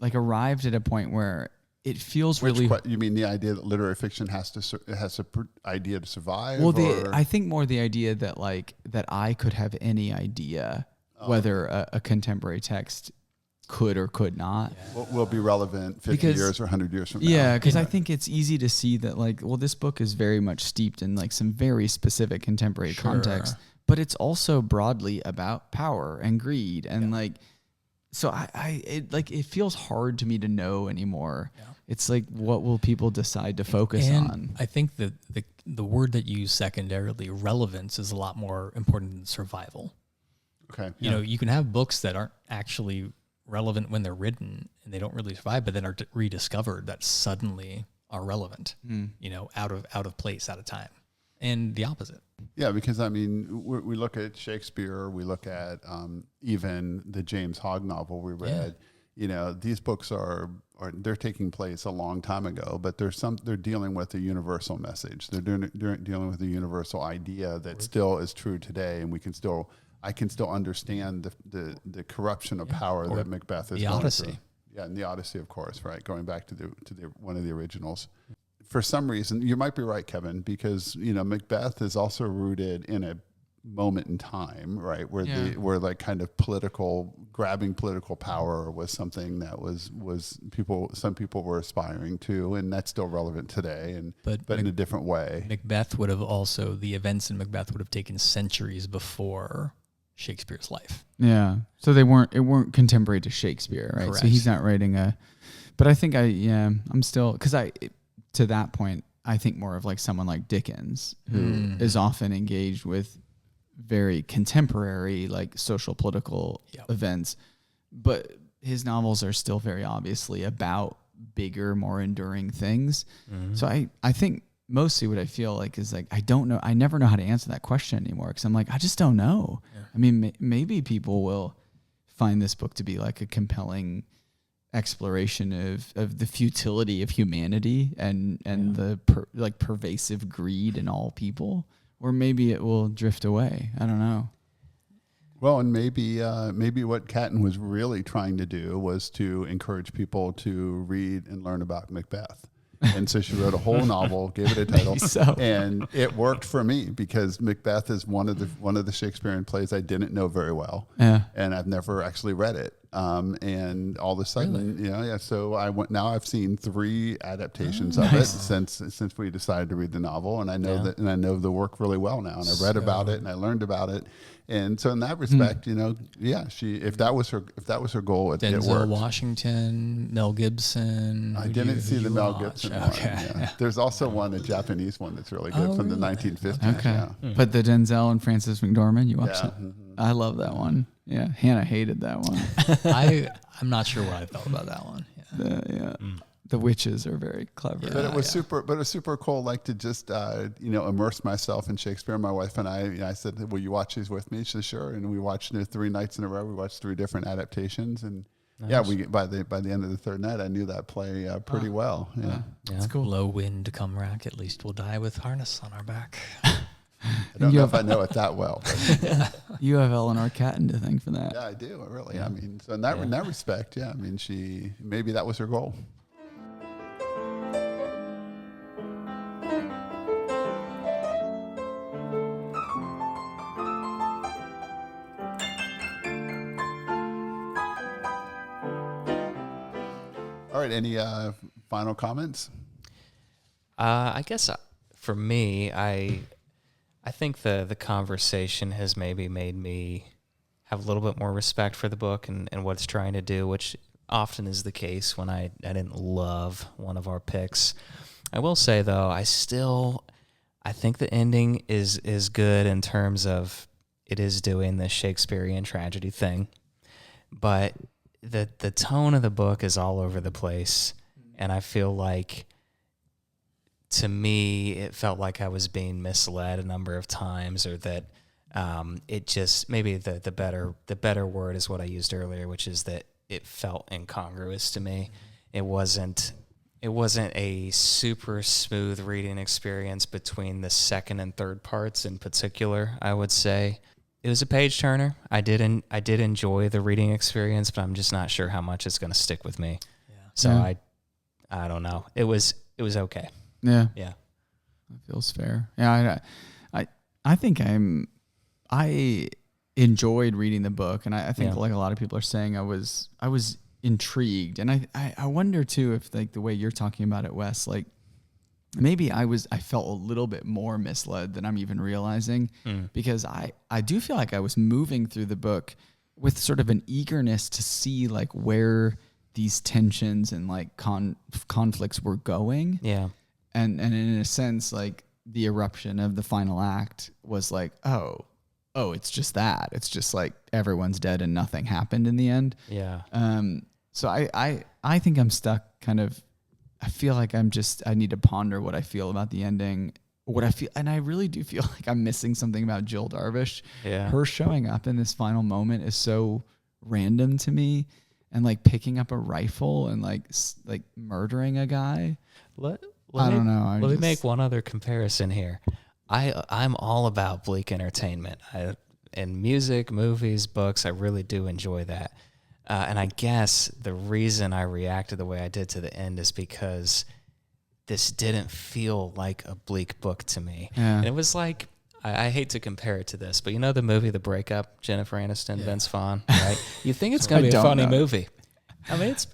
like arrived at a point where it feels really. You mean the idea that literary fiction has an idea to survive? Well, I think more the idea that that I could have any idea whether a contemporary text could or could not will be relevant 50 years or 100 years from now. Yeah, because I think it's easy to see that this book is very much steeped in some very specific contemporary context, but it's also broadly about power and greed and so it feels hard to me to know anymore. Yeah. It's what will people decide to focus on? I think that the word that you use secondarily, relevance, is a lot more important than survival. Okay. You know, you can have books that aren't actually relevant when they're written and they don't really survive, but then are rediscovered that suddenly are relevant, out of place, out of time, and the opposite. Yeah, because I mean, we look at Shakespeare, we look at even the James Hogg novel we read. You know, these books are they're taking place a long time ago, but they're dealing with a universal message. They're dealing with a universal idea that still is true today, and I can still understand the corruption of power that Macbeth is the going Odyssey. through. Yeah, and the Odyssey, of course, right? Going back to the one of the originals. For some reason, you might be right, Kevin, because Macbeth is also rooted in a moment in time, right, where kind of grabbing political power was something that some people were aspiring to, and that's still relevant today, but in a different way. The events in Macbeth would have taken centuries before Shakespeare's life. Yeah, so it weren't contemporary to Shakespeare, right? Correct. So he's not writing but I think I'm still, because to that point, I think more of someone like Dickens, who is often engaged with very contemporary, social political events, but his novels are still very obviously about bigger, more enduring things. Mm-hmm. So I think mostly what I feel is I don't know. I never know how to answer that question anymore because I'm I just don't know. Yeah. I mean, maybe people will find this book to be a compelling exploration of the futility of humanity and the pervasive greed in all people, or maybe it will drift away. I don't know. Well, and maybe what Catton was really trying to do was to encourage people to read and learn about Macbeth. And so she wrote a whole novel, gave it a title, and it worked for me because Macbeth is one of the Shakespearean plays I didn't know very well, and I've never actually read it. And all of a sudden, so I went. Now I've seen 3 adaptations of it since we decided to read the novel, and I know the work really well now, and I read about it and I learned about it. And so in that respect, if that was her goal, it worked. Denzel Washington, Mel Gibson. I didn't see the Mel Gibson one. Okay. Yeah. There's also a Japanese one that's really good from the 1950s. Okay. Yeah. But the Denzel and Frances McDormand, you watched it? Mm-hmm. I love that one. Yeah, Hannah hated that one. I'm not sure what I felt about that one. Yeah. The witches are very clever. But it was super. But it was super cool. To just immerse myself in Shakespeare. My wife and I said, "Will you watch these with me?" She said, "Sure." And we watched 3 nights in a row. We watched 3 different adaptations, and we by the end of the 3rd night, I knew that play pretty well. Yeah, that's cool. Low wind come rack. At least we'll die with harness on our back. I don't know if I know it that well. You have Eleanor Catton to thank for that. Yeah, I do. Really. I mean, so in that respect, I mean, maybe that was her goal. All right. Any final comments? I guess for me, I think the conversation has maybe made me have a little bit more respect for the book and what it's trying to do, which often is the case when I didn't love one of our picks. I will say, though, I think the ending is good in terms of it is doing the Shakespearean tragedy thing, but the tone of the book is all over the place, and I feel like, to me, it felt like I was being misled a number of times, or that it just, maybe the better word is what I used earlier, which is that it felt incongruous to me. It wasn't a super smooth reading experience between the 2nd and 3rd parts in particular, I would say. It was a page turner. I did enjoy the reading experience, but I'm just not sure how much it's going to stick with me. Yeah. So Yeah. I don't know. It was okay. Yeah. Yeah. That feels fair. Yeah, I think I enjoyed reading the book, and I think like a lot of people are saying, I was intrigued, and I wonder too if like the way you're talking about it, Wes, like maybe I felt a little bit more misled than I'm even realizing, because I do feel like I was moving through the book with sort of an eagerness to see like where these tensions and like conflicts were going. Yeah. And in a sense, like the eruption of the final act was like, oh, it's just that. It's just like everyone's dead and nothing happened in the end. Yeah. So I think I'm stuck kind of, I feel like I need to ponder what I feel about the ending, what I feel. And I really do feel like I'm missing something about Jill Darvish. Yeah. Her showing up in this final moment is so random to me, and like picking up a rifle and like murdering a guy. I don't know. Let me make one other comparison here. I'm all about bleak entertainment. In music, movies, books, I really do enjoy that. And I guess the reason I reacted the way I did to the end is because this didn't feel like a bleak book to me. Yeah. And it was like, I hate to compare it to this, but you know the movie The Breakup, Jennifer Aniston, Vince Vaughn, right? You think it's going to be a funny movie. I mean, it's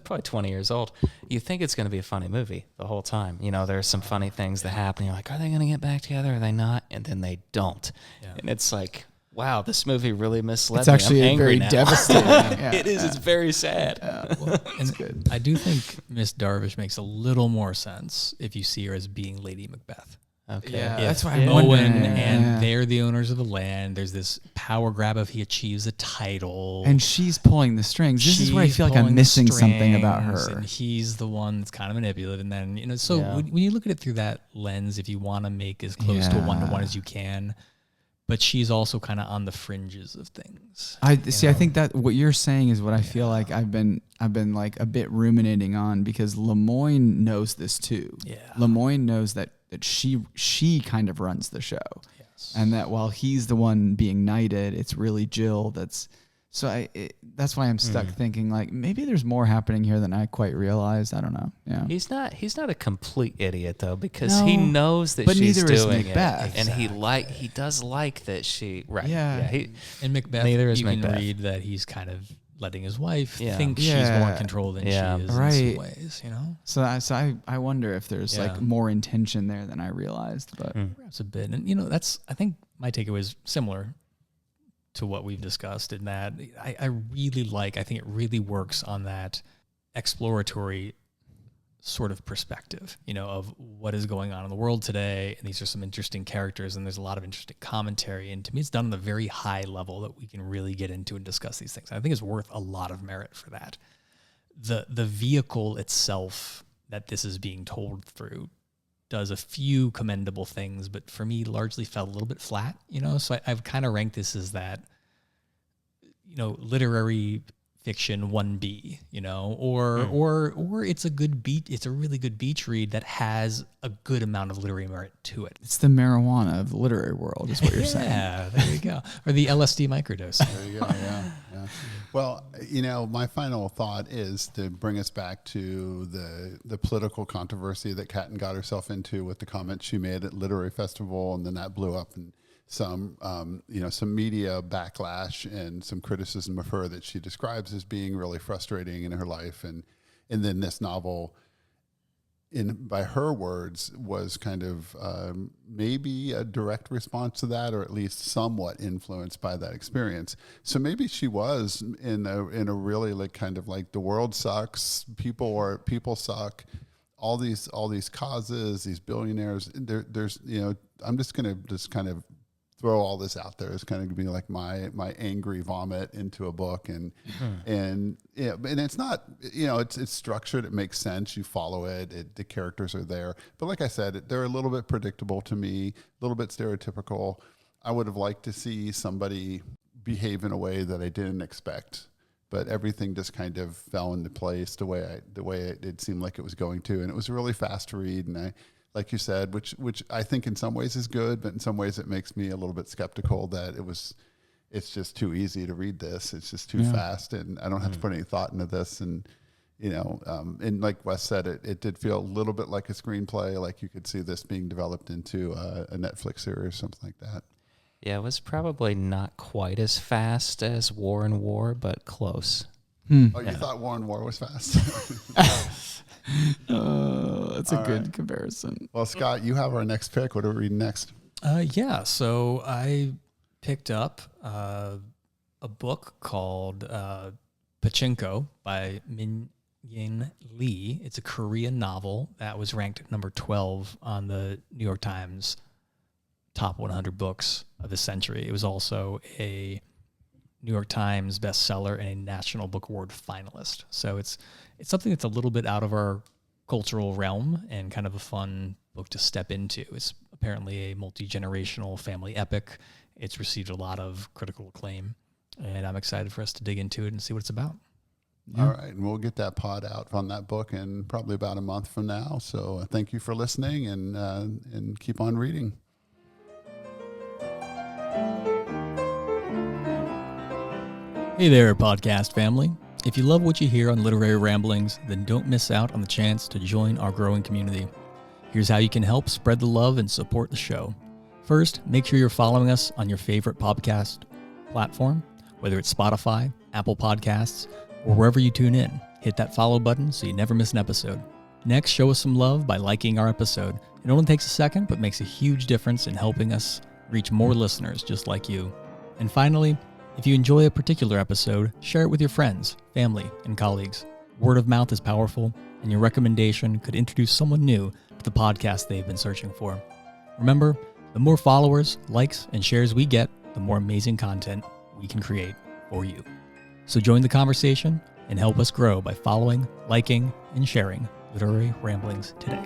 probably 20 years old. You think it's going to be a funny movie the whole time. You know, there's some funny things that happen. You're like, are they going to get back together? Are they not? And then they don't. Yeah. And it's like, wow, this movie really misled me. It's actually I'm angry very now. devastating. Yeah, it is. It's very sad. Well, and good. I do think Miss Darvish makes a little more sense if you see her as being Lady Macbeth. Okay. Yeah, If that's why I'm Owen wondering. and they're the owners of the land. There's this power grab of he achieves a title. And she's pulling the strings. This is where I She's feel like I'm pulling the missing something about strings, her. And he's the one that's kind of manipulative. And then, so when you look at it through that lens, if you want to make as close to a one-to-one as you can, but she's also kind of on the fringes of things. I think that what you're saying is what I feel like I've been like a bit ruminating on, because Lemoyne knows this too. Yeah. Lemoyne knows that she kind of runs the show. Yes. And that while he's the one being knighted, it's really Jill that's why I'm stuck thinking like maybe there's more happening here than I quite realized. I don't know. Yeah. He's not a complete idiot though, because he knows that but she's neither is doing Macbeth. it, and he does like that she Yeah. And Macbeth, neither is you Macbeth. can read that he's kind of letting his wife think she's Yeah. more in control than she is Right. in some ways, So I wonder if there's like more intention there than I realized, but perhaps a bit. And I think my takeaway is similar to what we've discussed, in that I really I think it really works on that exploratory sort of perspective, of what is going on in the world today. And these are some interesting characters, and there's a lot of interesting commentary. And to me, it's done on a very high level that we can really get into and discuss these things. And I think it's worth a lot of merit for that. The vehicle itself that this is being told through does a few commendable things, but for me, largely fell a little bit flat, So I've kind of ranked this as that, literary fiction 1B, or it's a good it's a really good beach read that has a good amount of literary merit to it. it's the marijuana of the literary world, is what you're saying. Yeah, there you go. Or the LSD microdose. There you go. Yeah. Well, my final thought is to bring us back to the political controversy that Catton got herself into with the comments she made at Literary Festival, and then that blew up and some media backlash and some criticism of her that she describes as being really frustrating in her life, and then this novel, by her words, was kind of maybe a direct response to that, or at least somewhat influenced by that experience. So maybe she was in a really like kind of like the world sucks, people suck, all these causes, these billionaires. There's I'm just gonna kind of throw all this out there. It's kind of be like my angry vomit into a book, and it's not, it's structured. It makes sense. You follow it. The characters are there, but like I said, they're a little bit predictable to me, a little bit stereotypical. I would have liked to see somebody behave in a way that I didn't expect, but everything just kind of fell into place the way it seemed like it was going to, and it was a really fast read, and like you said, which I think in some ways is good, but in some ways it makes me a little bit skeptical that it's just too easy to read this. It's just too fast, and I don't have to put any thought into this. And and like Wes said, it did feel a little bit like a screenplay, like you could see this being developed into a Netflix series or something like that. Yeah, it was probably not quite as fast as War and War, but close. Oh, you thought War and War was fast? That's a good comparison. Well, Scott, you have our next pick. What are we reading next? So I picked up a book called Pachinko by Min Yin Lee. It's a Korean novel that was ranked number 12 on the New York Times top 100 books of the century. It was also a New York Times bestseller and a National Book Award finalist. So it's something that's a little bit out of our cultural realm and kind of a fun book to step into. It's apparently a multi-generational family epic. It's received a lot of critical acclaim, and I'm excited for us to dig into it and see what it's about. Yeah. All right, and we'll get that pod out on that book in probably about a month from now. So thank you for listening, and keep on reading. Hey there, podcast family. If you love what you hear on Literary Ramblings, then don't miss out on the chance to join our growing community. Here's how you can help spread the love and support the show. First, make sure you're following us on your favorite podcast platform, whether it's Spotify, Apple Podcasts, or wherever you tune in. Hit that follow button so you never miss an episode. Next, show us some love by liking our episode. It only takes a second, but makes a huge difference in helping us reach more listeners just like you. And finally, if you enjoy a particular episode, share it with your friends, family, and colleagues. Word of mouth is powerful, and your recommendation could introduce someone new to the podcast they've been searching for. Remember, the more followers, likes, and shares we get, the more amazing content we can create for you. So join the conversation and help us grow by following, liking, and sharing Literary Ramblings today.